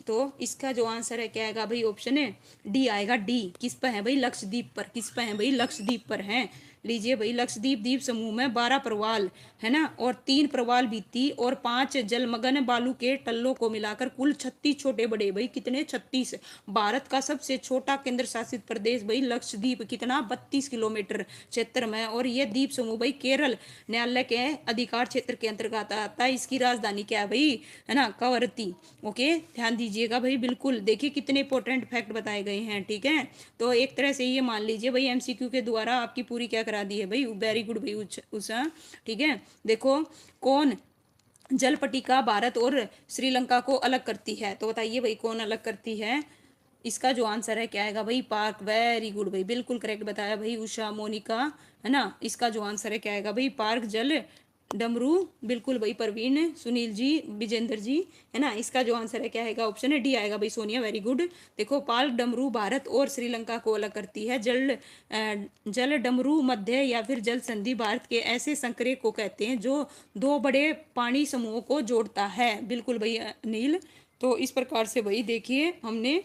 S1: तो इसका जो आंसर है क्या आएगा भाई? ऑप्शन है डी आएगा, डी। किस पर है भाई? लक्षद्वीप पर। किस पर है भाई? लक्षद्वीप पर है। लीजिए भाई लक्षद्वीप द्वीप समूह में 12 प्रवाल है ना, और 3 प्रवाल भित्ति और 5 जलमग्न बालू के टल्लों को मिलाकर कुल 36 छोटे बड़े भाई कितने? 36। भारत का सबसे छोटा केंद्र शासित प्रदेश भाई लक्षद्वीप, कितना? 32 किलोमीटर क्षेत्र में। और ये द्वीप समूह भाई केरल न्यायालय के अधिकार क्षेत्र के अंतर्गत आता है। इसकी राजधानी क्या है भाई? है ना, कवरत्ती। ओके, ध्यान दीजिए। लीजिएगा भाई, बिल्कुल देखिए कितने इंपॉर्टेंट फैक्ट बताए गए हैं, ठीक है। तो एक तरह से ये मान लीजिए भाई एमसीक्यू के द्वारा आपकी पूरी क्या करा दी है भाई, वेरी गुड भाई उषा, ठीक है। देखो, कौन जल पट्टिका भारत और श्रीलंका को अलग करती है, तो बताइए भाई कौन अलग करती है। इसका जो आंसर है क्या आएगा भाई, पार्क, वेरी गुड भाई, बिल्कुल करेक्ट बताया भाई उषा, मोनिका, है ना। इसका जो आंसर है क्या आएगा भाई, पार्क जल डमरू, बिल्कुल भाई परवीन, सुनील जी, विजेंद्र जी, है ना। इसका जो आंसर है क्या आएगा, ऑप्शन है डी आएगा भाई सोनिया, वेरी गुड। देखो, पार्क डमरू भारत और श्रीलंका को अलग करती है। जल डमरू मध्य या फिर जल संधि भारत के ऐसे संकरे को कहते हैं जो दो बड़े पानी समूहों को जोड़ता है, बिल्कुल भाई नील। तो इस प्रकार से भाई देखिए हमने,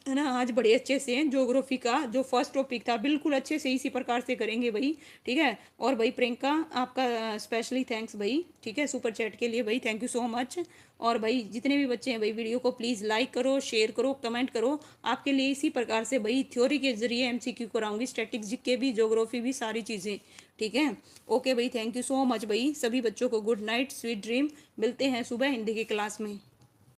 S1: है ना, आज बड़े अच्छे से ज्योग्राफी का जो फर्स्ट टॉपिक था बिल्कुल अच्छे से इसी प्रकार से करेंगे भाई, ठीक है। और भाई प्रियंका, आपका स्पेशली थैंक्स भाई, ठीक है, सुपर चैट के लिए भाई, थैंक यू सो मच। और भाई जितने भी बच्चे हैं भाई, वीडियो को प्लीज़ लाइक करो, शेयर करो, कमेंट करो। आपके लिए इसी प्रकार से भाई थ्योरी के जरिए एमसीक्यू कराऊंगी, स्टैटिक्स, जीके भी, ज्योग्राफी भी, सारी चीज़ें, ठीक है। ओके भाई, थैंक यू सो मच भाई, सभी बच्चों को गुड नाइट, स्वीट ड्रीम। मिलते हैं सुबह हिंदी की क्लास में।